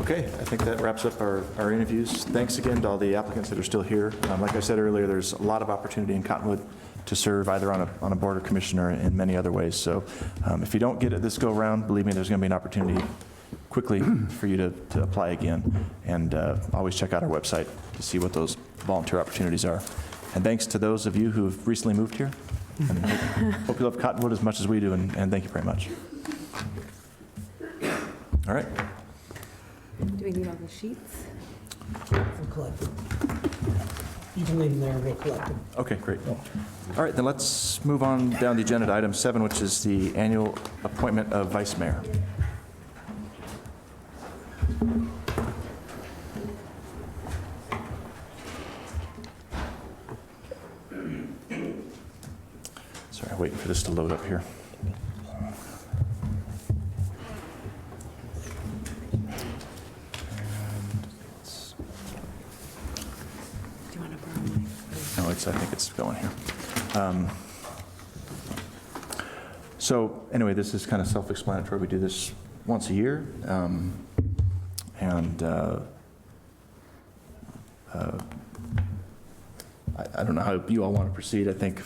[SPEAKER 1] Okay, I think that wraps up our interviews. Thanks again to all the applicants that are still here. Like I said earlier, there's a lot of opportunity in Cottonwood to serve either on a board or commission or in many other ways. So if you don't get it this go around, believe me, there's going to be an opportunity quickly for you to apply again. And always check out our website to see what those volunteer opportunities are. And thanks to those of you who have recently moved here. And hope you love Cottonwood as much as we do, and thank you very much. All right.
[SPEAKER 8] Do we need all the sheets?
[SPEAKER 6] We'll collect them. You can leave them there, we'll collect them.
[SPEAKER 1] Okay, great. All right, then let's move on down the agenda to item 7, which is the annual appointment of vice mayor. Sorry, I'm waiting for this to load up here. No, I think it's going here. So anyway, this is kind of self-explanatory. We do this once a year. I don't know how you all want to proceed. I think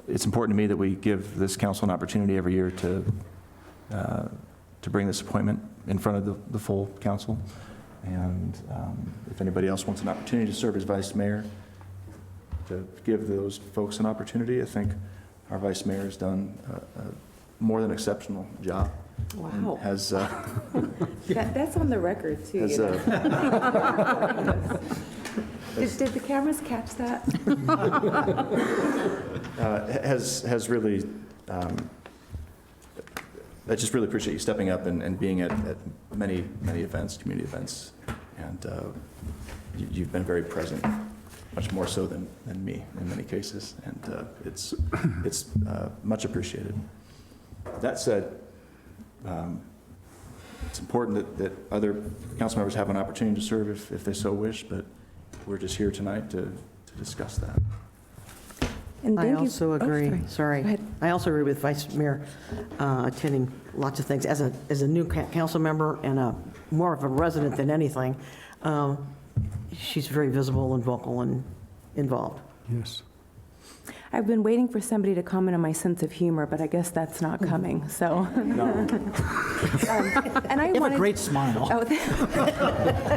[SPEAKER 1] it's important to me that we give this council an opportunity every year to bring this appointment in front of the full council. And if anybody else wants an opportunity to serve as vice mayor, to give those folks an opportunity, I think our vice mayor has done a more than exceptional job.
[SPEAKER 8] Wow.
[SPEAKER 1] Has
[SPEAKER 8] That's on the record, too.
[SPEAKER 1] has,
[SPEAKER 8] You know? Did the cameras catch that?
[SPEAKER 1] has really, I just really appreciate you stepping up and being at many events, community events, and you've been very present, much more so than me in many cases, and it's much appreciated. That said, it's important that other council members have an opportunity to serve if they so wish, but we're just here tonight to discuss that.
[SPEAKER 8] And
[SPEAKER 4] I
[SPEAKER 8] thank you-
[SPEAKER 4] also agree,
[SPEAKER 8] Go
[SPEAKER 4] sorry.
[SPEAKER 8] ahead.
[SPEAKER 4] I also agree with Vice Mayor attending lots of things. As a new council member and more of a resident than anything, she's very visible and vocal and involved.
[SPEAKER 3] Yes.
[SPEAKER 7] I've been waiting for somebody to comment on my sense of humor, but I guess that's not coming, so. And I
[SPEAKER 21] You have a
[SPEAKER 7] wanted-
[SPEAKER 21] great smile.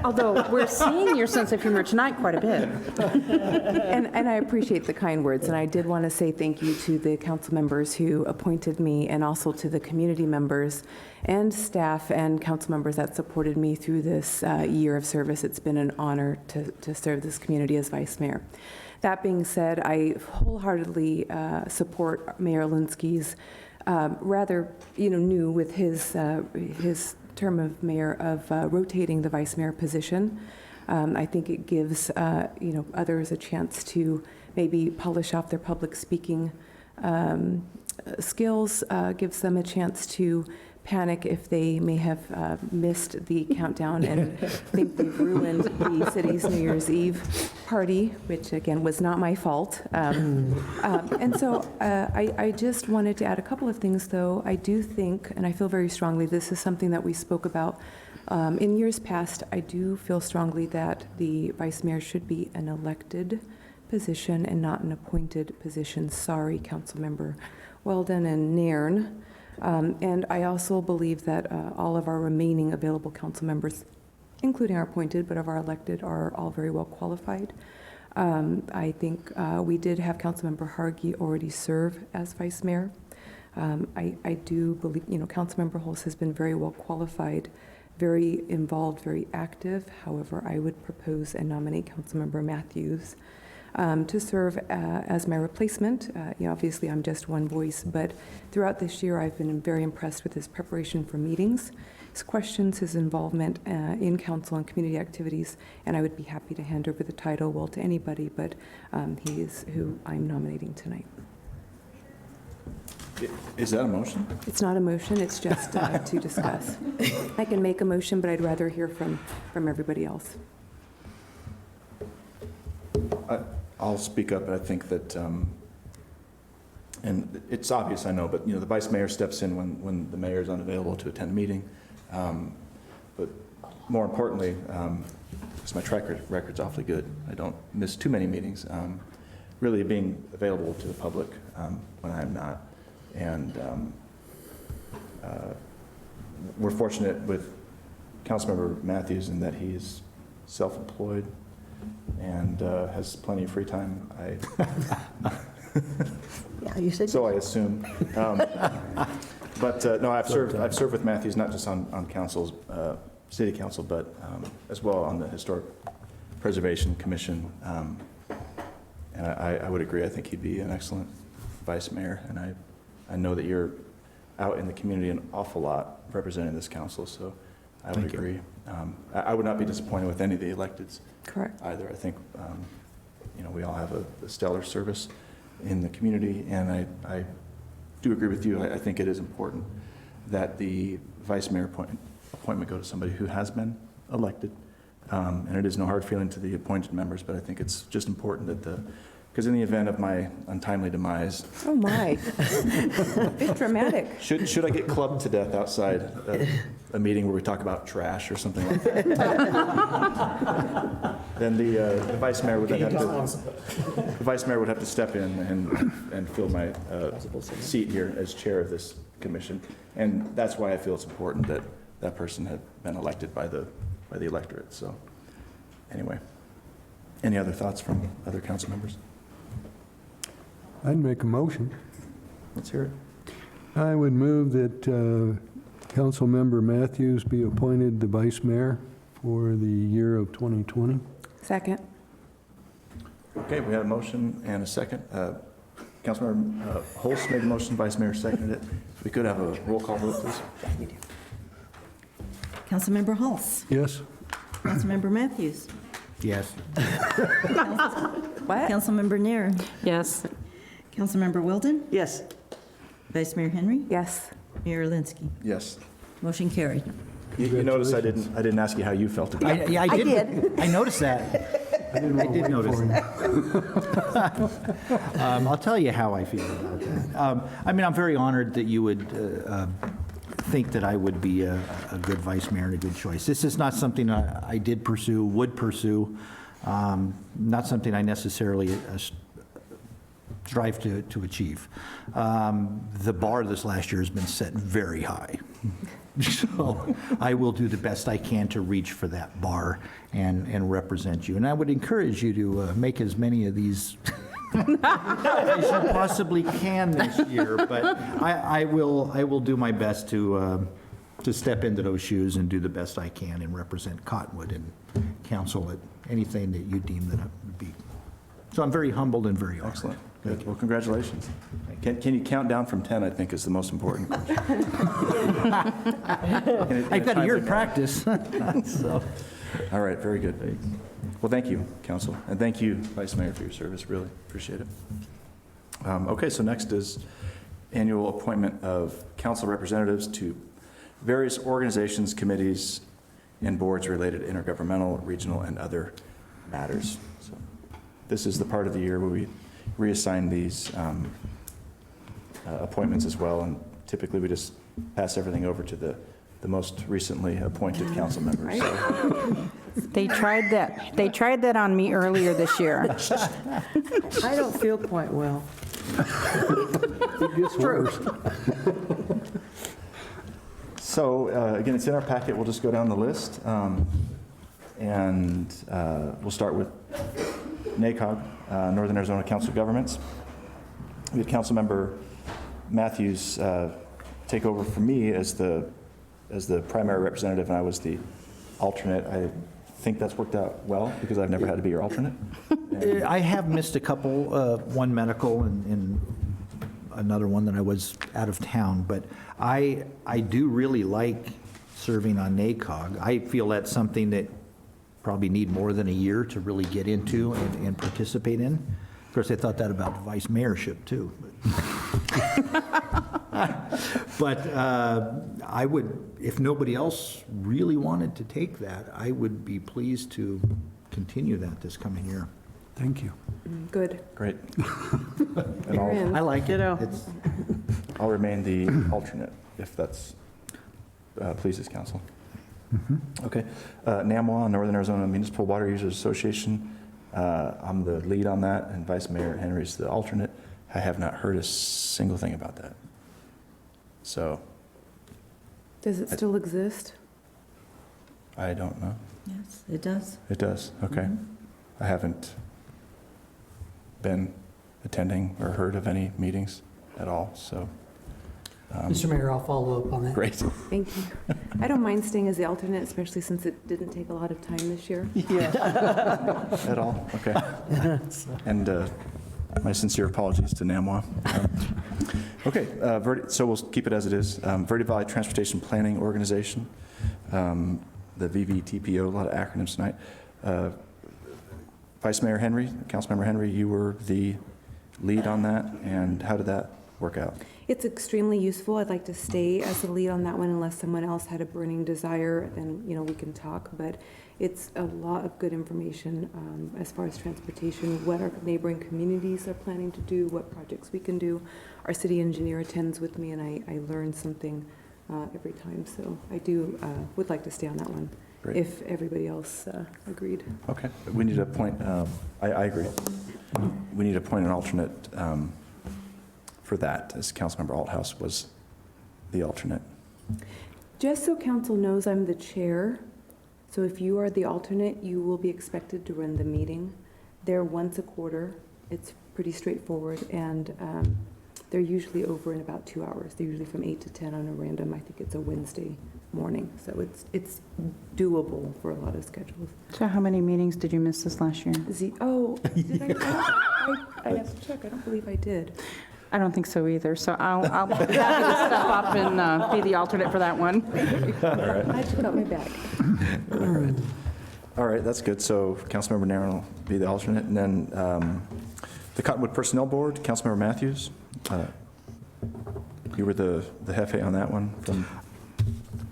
[SPEAKER 7] Although we're seeing your sense of humor tonight quite a bit. And I appreciate the kind words, and I did want to say thank you to the council members who appointed me, and also to the community members and staff and council members that supported me through this year of service. It's been an honor to serve this community as vice mayor. That being said, I wholeheartedly support Mayor Linsky's rather, new with his term of mayor of rotating the vice mayor position. I think it gives, others a chance to maybe polish off their public speaking skills, gives them a chance to panic if they may have missed the countdown and think they've ruined the city's New Year's Eve party, which again was not my fault. And so I just wanted to add a couple of things, though. I do think, and I feel very strongly, this is something that we spoke about in years past. I do feel strongly that the vice mayor should be an elected position and not an appointed position. Sorry, Councilmember Weldon and Nairn. And I also believe that all of our remaining available council members, including our appointed, but of our elected, are all very well qualified. I think we did have Councilmember Hargy already serve as vice mayor. I do believe, Councilmember Hulse has been very well qualified, very involved, very active. However, I would propose and nominate Councilmember Matthews to serve as my replacement. Obviously, I'm just one voice, but throughout this year, I've been very impressed with his preparation for meetings, his questions, his involvement in council and community activities, and I would be happy to hand over the title, well, to anybody, but he is who I'm nominating tonight.
[SPEAKER 1] Is that a motion?
[SPEAKER 7] It's not a motion, it's just to discuss. I can make a motion, but I'd rather hear from everybody else.
[SPEAKER 1] I'll speak up. I think that, and it's obvious, I know, but the vice mayor steps in when the mayor is unavailable to attend a meeting. But more importantly, because my track record's awfully good, I don't miss too many meetings. Really being available to the public when I'm not, and we're fortunate with Councilmember Matthews in that he's self-employed and has plenty of free time.
[SPEAKER 4] Yeah, you said.
[SPEAKER 1] So I assume. But no, I've served with Matthews not just on council's city council, but as well on the Historic Preservation Commission. And I would agree. I think he'd be an excellent vice mayor, and I know that you're out in the community an awful lot representing this council, so I would agree. I would not be disappointed with any of the electeds.
[SPEAKER 7] Correct.
[SPEAKER 1] Either. I think, we all have a stellar service in the community, and I do agree with you. I think it is important that the vice mayor appointment go to somebody who has been elected. And it is no hard feeling to the appointed members, but I think it's just important that because in the event of my untimely demise.
[SPEAKER 7] Oh my, it's dramatic.
[SPEAKER 1] Should I get clubbed to death outside a meeting where we talk about trash or something like that? Then the vice mayor would have to step in and fill my seat here as chair of this commission. And that's why I feel it's important that that person had been elected by the electorate. So anyway, any other thoughts from other council members?
[SPEAKER 3] I'd make a motion.
[SPEAKER 1] Let's hear it.
[SPEAKER 3] I would move that Councilmember Matthews be appointed the vice mayor for the year of 2020.
[SPEAKER 7] Second.
[SPEAKER 1] Okay, we had a motion and a second. Councilmember Hulse made the motion, vice mayor seconded it. If we could have a roll call vote, please.
[SPEAKER 2] Councilmember Hulse.
[SPEAKER 3] Yes.
[SPEAKER 2] Councilmember Matthews.
[SPEAKER 21] Yes.
[SPEAKER 7] What?
[SPEAKER 2] Councilmember Nair.
[SPEAKER 13] Yes.
[SPEAKER 2] Councilmember Weldon.
[SPEAKER 4] Yes.
[SPEAKER 2] Vice Mayor Henry.
[SPEAKER 7] Yes.
[SPEAKER 2] Mayor Linsky.
[SPEAKER 1] Yes.
[SPEAKER 2] Motion carried.
[SPEAKER 1] You notice I didn't ask you how you felt about it.
[SPEAKER 21] I did.
[SPEAKER 4] I did.
[SPEAKER 21] I noticed that. I did notice that. I'll tell you how I feel about that. I'm very honored that you would think that I would be a good vice mayor and a good choice. This is not something I did pursue, would pursue, not something I necessarily strive to achieve. The bar this last year has been set very high. So I will do the best I can to reach for that bar and represent you. And I would encourage you to make as many of these as you possibly can this year, but I will do my best to step into those shoes and do the best I can and represent Cottonwood and council at anything that you deem that it would be. So I'm very humbled and very honored.
[SPEAKER 1] Excellent. Good. Well, congratulations. Can you count down from 10, I think, is the most important question.
[SPEAKER 21] I've got a year of practice. So.
[SPEAKER 1] All right, very good. Well, thank you, Council, and thank you, Vice Mayor, for your service. Really appreciate it. Okay, so next is annual appointment of council representatives to various organizations, committees, and boards related to intergovernmental, regional, and other matters. So this is the part of the year where we reassign these appointments as well, and typically we just pass everything over to the most recently appointed council members. So.
[SPEAKER 13] They tried that. They tried that on me earlier this year.
[SPEAKER 4] I don't feel quite well.
[SPEAKER 3] It gets worse.
[SPEAKER 1] So again, it's in our packet. We'll just go down the list, and we'll start with NACOG, Northern Arizona Council of Governments. We had Councilmember Matthews take over for me as the primary representative, and I was the alternate. I think that's worked out well because I've never had to be your alternate.
[SPEAKER 21] I have missed a couple, one medical and another one that I was out of town, but I do really like serving on NACOG. I feel that's something that probably need more than a year to really get into and participate in. Of course, I thought that about the vice mayorship too. But I would, if nobody else really wanted to take that, I would be pleased to continue that this coming year.
[SPEAKER 3] Thank you.
[SPEAKER 8] Good.
[SPEAKER 1] Great.
[SPEAKER 8] You're in.
[SPEAKER 21] I like it.
[SPEAKER 1] I'll remain the alternate if that's pleases council. Okay. NAMWA, Northern Arizona Municipal Water Users Association. I'm the lead on that, and Vice Mayor Henry's the alternate. I have not heard a single thing about that. So.
[SPEAKER 8] Does it still exist?
[SPEAKER 1] I don't know.
[SPEAKER 2] Yes, it does.
[SPEAKER 1] It does, okay. I haven't been attending or heard of any meetings at all, so.
[SPEAKER 6] Mr. Mayor, I'll follow up on that.
[SPEAKER 1] Great.
[SPEAKER 8] Thank you. I don't mind staying as the alternate, especially since it didn't take a lot of time this year.
[SPEAKER 1] At all, okay. And my sincere apologies to NAMWA. Okay, so we'll keep it as it is. Verde Valley Transportation Planning Organization, the VVTPO, a lot of acronyms tonight. Vice Mayor Henry, Councilmember Henry, you were the lead on that, and how did that work out?
[SPEAKER 8] It's extremely useful. I'd like to stay as the lead on that one unless someone else had a burning desire, then, we can talk. But it's a lot of good information as far as transportation, what our neighboring communities are planning to do, what projects we can do. Our city engineer attends with me, and I learn something every time. So I would like to stay on that one. Great. If everybody else agreed.
[SPEAKER 1] Okay, we need to appoint, I agree. We need to appoint an alternate for that, as Councilmember Althouse was the alternate.
[SPEAKER 8] Just so council knows, I'm the chair. So if you are the alternate, you will be expected to run the meeting. They're once a quarter. It's pretty straightforward, and they're usually over in about 2 hours. They're usually from 8 to 10 on a random. I think it's a Wednesday morning, so it's doable for a lot of schedules.
[SPEAKER 13] So how many meetings did you miss this last year?
[SPEAKER 8] Did I have to check. I don't believe I did.
[SPEAKER 13] I don't think so either. So I'll be happy to step up and be the alternate for that one.
[SPEAKER 1] All right.
[SPEAKER 8] I took out my bag.
[SPEAKER 1] All right, that's good. So Councilmember Narron will be the alternate, and then the Cottonwood Personnel Board, Councilmember Matthews. You were the jefe on that one from.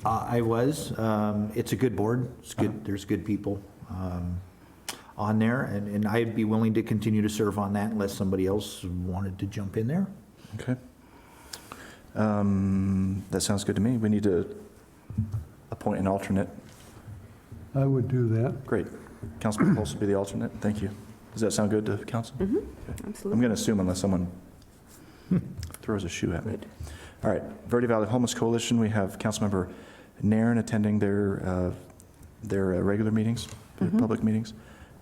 [SPEAKER 21] I was. It's a good board. It's good. There's good people on there, and I'd be willing to continue to serve on that unless somebody else wanted to jump in there.
[SPEAKER 1] Okay. That sounds good to me. We need to appoint an alternate.
[SPEAKER 3] I would do that.
[SPEAKER 1] Great. Councilman Pulse will be the alternate. Thank you. Does that sound good to council?
[SPEAKER 8] Mm-hmm,
[SPEAKER 1] I'm
[SPEAKER 8] absolutely.
[SPEAKER 1] going to assume unless someone throws a shoe at me. All right, Verde Valley Homeless Coalition, we have Councilmember Nairn attending their regular meetings, their public meetings,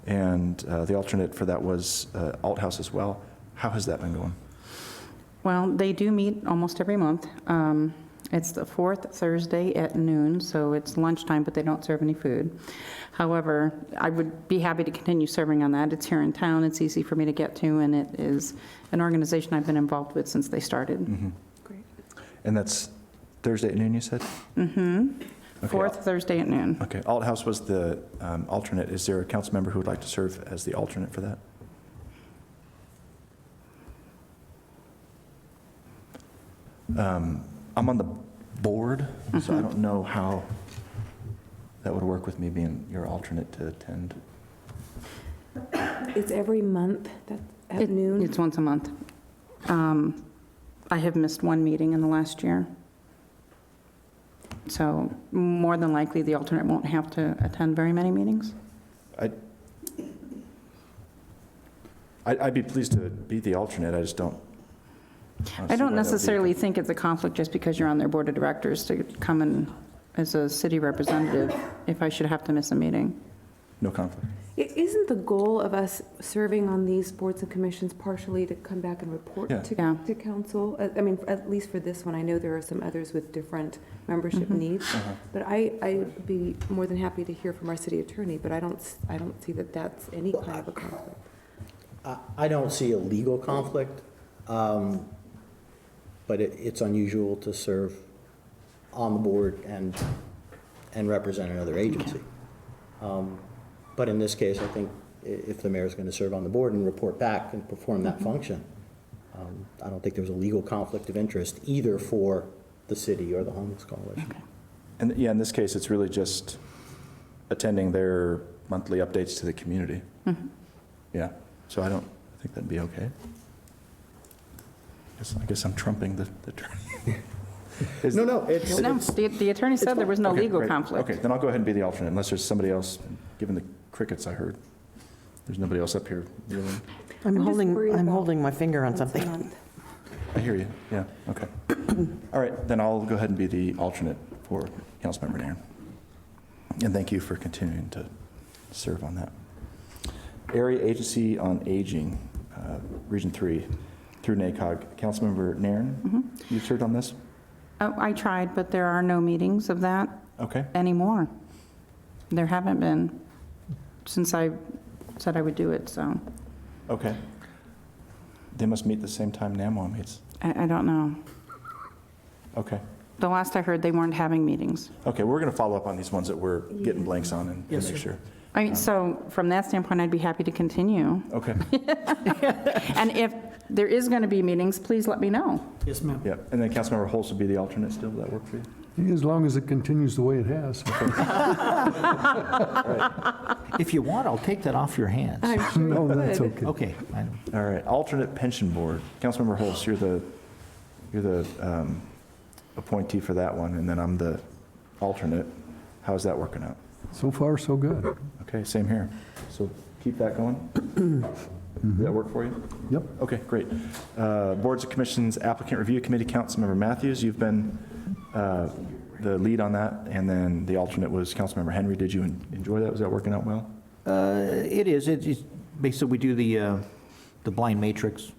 [SPEAKER 1] and the alternate for that was Alt House as well. How has that been going?
[SPEAKER 13] Well, they do meet almost every month. It's the fourth Thursday at noon, so it's lunchtime, but they don't serve any food. However, I would be happy to continue serving on that. It's here in town, it's easy for me to get to, and it is an organization I've been involved with since they started.
[SPEAKER 8] Great.
[SPEAKER 1] And that's Thursday at noon, you said? Okay.
[SPEAKER 13] Fourth Thursday at noon.
[SPEAKER 1] Okay, Alt House was the alternate. Is there a council member who would like to serve as the alternate for that? I'm on the board, so I don't know how that would work with me being your alternate to attend.
[SPEAKER 8] It's every month at noon?
[SPEAKER 13] It's once a month. I have missed one meeting in the last year. So more than likely, the alternate won't have to attend very many meetings.
[SPEAKER 1] I'd be pleased to be the alternate, I just don't.
[SPEAKER 13] I don't necessarily think it's a conflict just because you're on their board of directors to come in as a city representative if I should have to miss a meeting.
[SPEAKER 1] No conflict.
[SPEAKER 8] Isn't the goal of us serving on these boards and commissions partially to come back and report to council? I mean, at least for this one, I know there are some others with different membership needs, but I'd be more than happy to hear from our city attorney, but I don't see that that's any kind of a conflict.
[SPEAKER 5] I don't see a legal conflict, but it's unusual to serve on the board and represent another agency. But in this case, I think if the mayor is going to serve on the board and report back and perform that function, I don't think there's a legal conflict of interest either for the city or the homeless coalition.
[SPEAKER 13] Okay.
[SPEAKER 1] And yeah, in this case, it's really just attending their monthly updates to the community. Yeah, so I think that'd be okay. I guess I'm trumping the attorney.
[SPEAKER 13] The attorney said there was no legal
[SPEAKER 1] great.
[SPEAKER 13] conflict.
[SPEAKER 1] Okay, then I'll go ahead and be the alternate, unless there's somebody else, given the crickets I heard. There's nobody else up here, really.
[SPEAKER 4] I'm holding my finger on something.
[SPEAKER 1] I hear you, yeah, okay. All right, then I'll go ahead and be the alternate for Councilmember Nairn. And thank you for continuing to serve on that. Area Agency on Aging, Region 3, through NACOG. Councilmember Nairn, you served on this?
[SPEAKER 13] Oh, I tried, but there are no meetings of that anymore. There haven't been since I said I would do it, so.
[SPEAKER 1] Okay. They must meet the same time NAMWA meets.
[SPEAKER 13] I don't know.
[SPEAKER 1] Okay.
[SPEAKER 13] The last I heard, they weren't having meetings.
[SPEAKER 1] Okay, we're going to follow up on these ones that we're getting blanks on and make sure.
[SPEAKER 13] I mean, so from that standpoint, I'd be happy to continue.
[SPEAKER 1] Okay.
[SPEAKER 13] And if there is going to be meetings, please let me know.
[SPEAKER 6] Yes, ma'am.
[SPEAKER 1] Yeah, and then Councilmember Holst will be the alternate still. Will that work for you?
[SPEAKER 3] As long as it continues the way it has.
[SPEAKER 21] If you want, I'll take that off your hands.
[SPEAKER 8] I'm sure you
[SPEAKER 3] No,
[SPEAKER 8] could.
[SPEAKER 3] that's okay.
[SPEAKER 21] Okay.
[SPEAKER 1] All right, alternate pension board. Councilmember Holst, you're the appointee for that one, and then I'm the alternate. How's that working out?
[SPEAKER 3] So far, so good.
[SPEAKER 1] Okay, same here. So keep that going. Does that work for you?
[SPEAKER 3] Yep.
[SPEAKER 1] Okay, great. Boards and Commissions Applicant Review Committee, Councilmember Matthews, you've been the lead on that, and then the alternate was Councilmember Henry. Did you enjoy that? Was that working out well?
[SPEAKER 21] It is. It's basically, we do the blind matrix.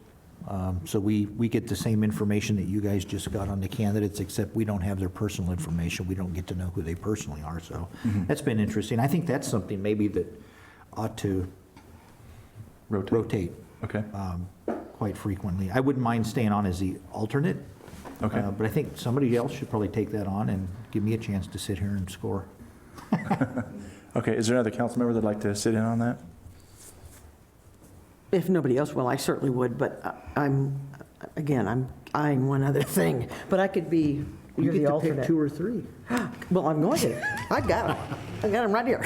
[SPEAKER 21] So we get the same information that you guys just got on the candidates, except we don't have their personal information. We don't get to know who they personally are. So that's been interesting. I think that's something maybe that ought to rotate
[SPEAKER 1] Okay.
[SPEAKER 21] quite frequently. I wouldn't mind staying on as the alternate.
[SPEAKER 1] Okay.
[SPEAKER 21] But I think somebody else should probably take that on and give me a chance to sit here and score.
[SPEAKER 1] Okay, is there another council member that'd like to sit in on that?
[SPEAKER 4] If nobody else will, I certainly would, but I'm eyeing one other thing. But I could be
[SPEAKER 21] You
[SPEAKER 4] the
[SPEAKER 21] get to
[SPEAKER 4] alternate.
[SPEAKER 21] pick 2 or 3.
[SPEAKER 4] Well, I'm going to. I got them. I got them right here.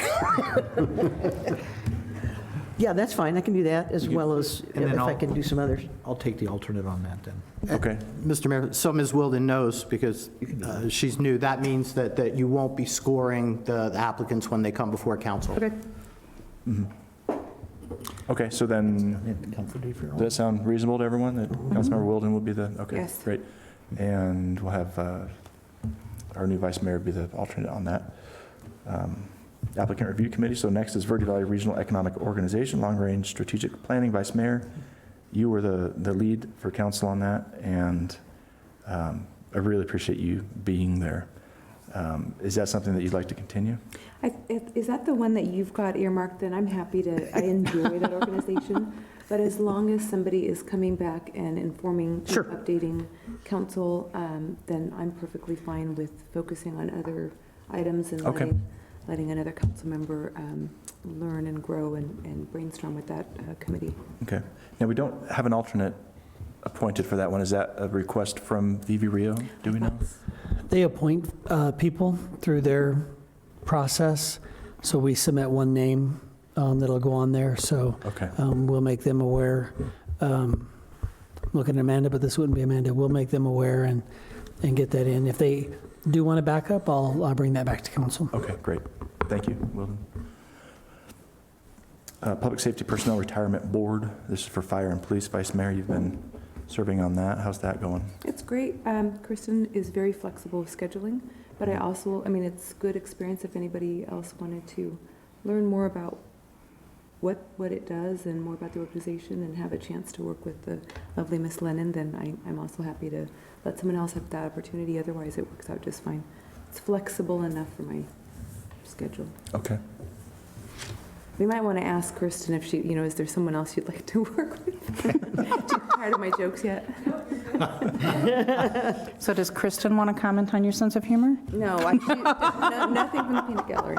[SPEAKER 4] Yeah, that's fine. I can do that as well as
[SPEAKER 21] and then
[SPEAKER 4] if I can do some others.
[SPEAKER 21] I'll take the alternate on that then.
[SPEAKER 1] Okay.
[SPEAKER 5] Mr. Mayor, so Ms. Wilden knows because she's new. That means that you won't be scoring the applicants when they come before council.
[SPEAKER 4] Okay.
[SPEAKER 1] Okay, so then, does that sound reasonable to everyone, that Councilmember Wilden will be the, okay,
[SPEAKER 8] Yes.
[SPEAKER 1] great. And we'll have our new vice mayor be the alternate on that. Applicant Review Committee, so next is Verde Valley Regional Economic Organization, Long Range Strategic Planning, Vice Mayor. You were the lead for council on that, and I really appreciate you being there. Is that something that you'd like to continue?
[SPEAKER 8] Is that the one that you've got earmarked? Then I'm happy to, I enjoy that organization. But as long as somebody is coming back and informing,
[SPEAKER 6] Sure.
[SPEAKER 8] and updating council, then I'm perfectly fine with focusing on other items and
[SPEAKER 1] Okay.
[SPEAKER 8] letting another council member learn and grow and brainstorm with that committee.
[SPEAKER 1] Okay. Now, we don't have an alternate appointed for that one. Is that a request from Vivi Rio? Do we know?
[SPEAKER 6] They appoint people through their process, so we submit one name that'll go on there, so
[SPEAKER 1] Okay.
[SPEAKER 6] we'll make them aware. Looking at Amanda, but this wouldn't be Amanda. We'll make them aware and get that in. If they do want to back up, I'll bring that back to council.
[SPEAKER 1] Okay, great. Thank you, Wilden. Public Safety Personnel Retirement Board. This is for Fire and Police. Vice Mayor, you've been serving on that. How's that going?
[SPEAKER 8] It's great. Kristen is very flexible with scheduling, but I mean, it's good experience if anybody else wanted to learn more about what it does and more about the organization and have a chance to work with the lovely Miss Lennon, then I'm also happy to let someone else have that opportunity. Otherwise, it works out just fine. It's flexible enough for my schedule.
[SPEAKER 1] Okay.
[SPEAKER 8] We might want to ask Kristen if she, is there someone else you'd like to work with? Too tired of my jokes yet?
[SPEAKER 13] So does Kristen want to comment on your sense of humor?
[SPEAKER 8] No, nothing from the peanut gallery.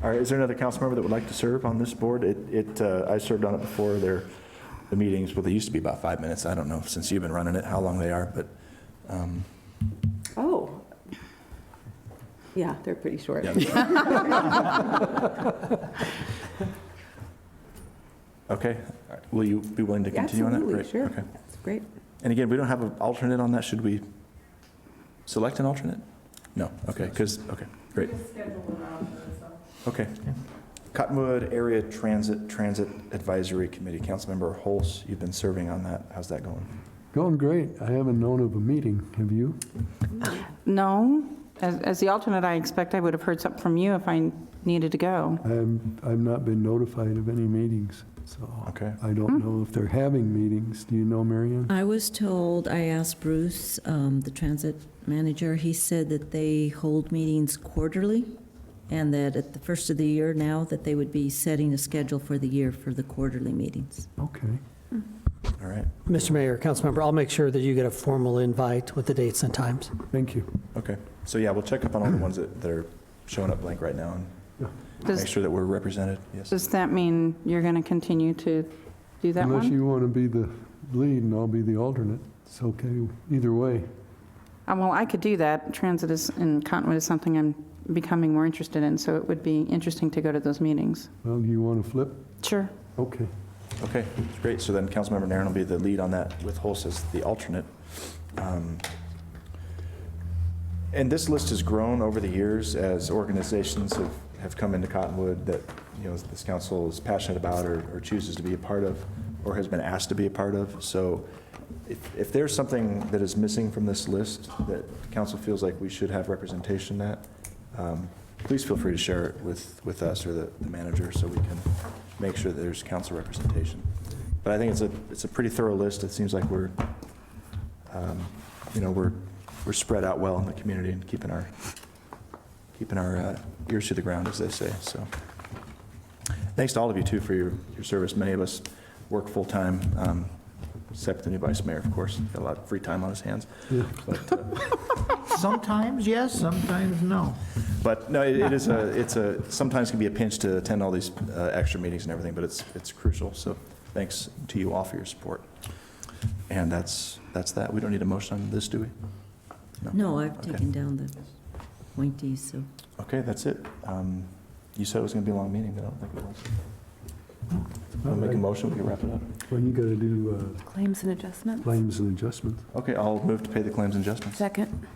[SPEAKER 1] All right, is there another council member that would like to serve on this board? I served on it before. The meetings, well, they used to be about 5 minutes. I don't know, since you've been running it, how long they are, but.
[SPEAKER 8] Oh. Yeah, they're pretty short.
[SPEAKER 1] Okay, will you be willing to continue on that?
[SPEAKER 8] Absolutely,
[SPEAKER 1] Great.
[SPEAKER 8] sure.
[SPEAKER 1] Okay.
[SPEAKER 8] That's great.
[SPEAKER 1] And again, we don't have an alternate on that. Should we select an alternate? No, okay, okay, great. Okay. Cottonwood Area Transit Advisory Committee, Councilmember Holz, you've been serving on that. How's that going?
[SPEAKER 3] Going great. I haven't known of a meeting. Have you?
[SPEAKER 13] No. As the alternate, I expect I would have heard something from you if I needed to go.
[SPEAKER 3] I've not been notified of any meetings, so
[SPEAKER 1] Okay.
[SPEAKER 3] I don't know if they're having meetings. Do you know, Marianne?
[SPEAKER 2] I was told, I asked Bruce, the transit manager, he said that they hold meetings quarterly, and that at the first of the year now, that they would be setting a schedule for the year for the quarterly meetings.
[SPEAKER 3] Okay.
[SPEAKER 1] All right,
[SPEAKER 6] Mr. Mayor, Councilmember, I'll make sure that you get a formal invite with the dates and times.
[SPEAKER 3] Thank you.
[SPEAKER 1] okay. So yeah, we'll check up on all the ones that are showing up blank right now and
[SPEAKER 13] Does-
[SPEAKER 1] make sure that we're represented, yes.
[SPEAKER 13] Does that mean you're going to continue to do that
[SPEAKER 3] Unless
[SPEAKER 13] one?
[SPEAKER 3] you want to be the lead and I'll be the alternate. It's okay, either way.
[SPEAKER 13] Well, I could do that. Transit in Cottonwood is something I'm becoming more interested in, so it would be interesting to go to those meetings.
[SPEAKER 3] Well, do you want to flip?
[SPEAKER 13] Sure.
[SPEAKER 3] Okay.
[SPEAKER 1] Okay, great. So then Councilmember Nairn will be the lead on that with Holz as the alternate. And this list has grown over the years as organizations have come into Cottonwood that, this council is passionate about or chooses to be a part of or has been asked to be a part of. So if there's something that is missing from this list that council feels like we should have representation at, please feel free to share it with us or the manager so we can make sure that there's council representation. But I think it's a pretty thorough list. It seems like we're spread out well in the community and keeping our ears to the ground, as they say. So thanks to all of you too for your service. Many of us work full time, except the new vice mayor, of course. Got a lot of free time on his hands.
[SPEAKER 3] Yeah.
[SPEAKER 1] But,
[SPEAKER 21] Sometimes yes, sometimes no.
[SPEAKER 1] But no, it's sometimes can be a pinch to attend all these extra meetings and everything, but it's crucial. So thanks to you all for your support. And that's that. We don't need a motion on this, do we?
[SPEAKER 2] No, I've
[SPEAKER 1] Okay.
[SPEAKER 2] taken down the appointees, so.
[SPEAKER 1] Okay, that's it. You said it was going to be a long meeting, but I don't think it was. I'll make a motion, we can wrap it up.
[SPEAKER 3] Well, you got to do
[SPEAKER 8] Claims and adjustments?
[SPEAKER 3] claims and adjustments.
[SPEAKER 1] Okay, I'll move to pay the claims and adjustments.
[SPEAKER 8] Second.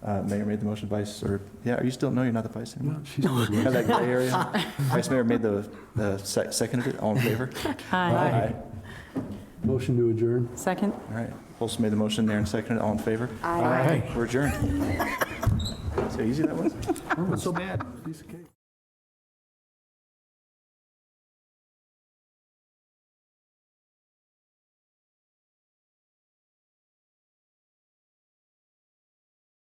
[SPEAKER 1] Mayor made the motion, Vice, or, yeah, are you still, no, you're not the Vice anymore?
[SPEAKER 3] No, she's not.
[SPEAKER 1] Have that gray area. Vice Mayor made seconded it, all in favor?
[SPEAKER 13] Aye.
[SPEAKER 3] Motion to adjourn.
[SPEAKER 13] Second?
[SPEAKER 1] All right, Olson made the motion, Aaron seconded, all in favor?
[SPEAKER 13] Aye.
[SPEAKER 1] We're adjourned. See how easy that was?
[SPEAKER 21] Not so bad. Piece of cake.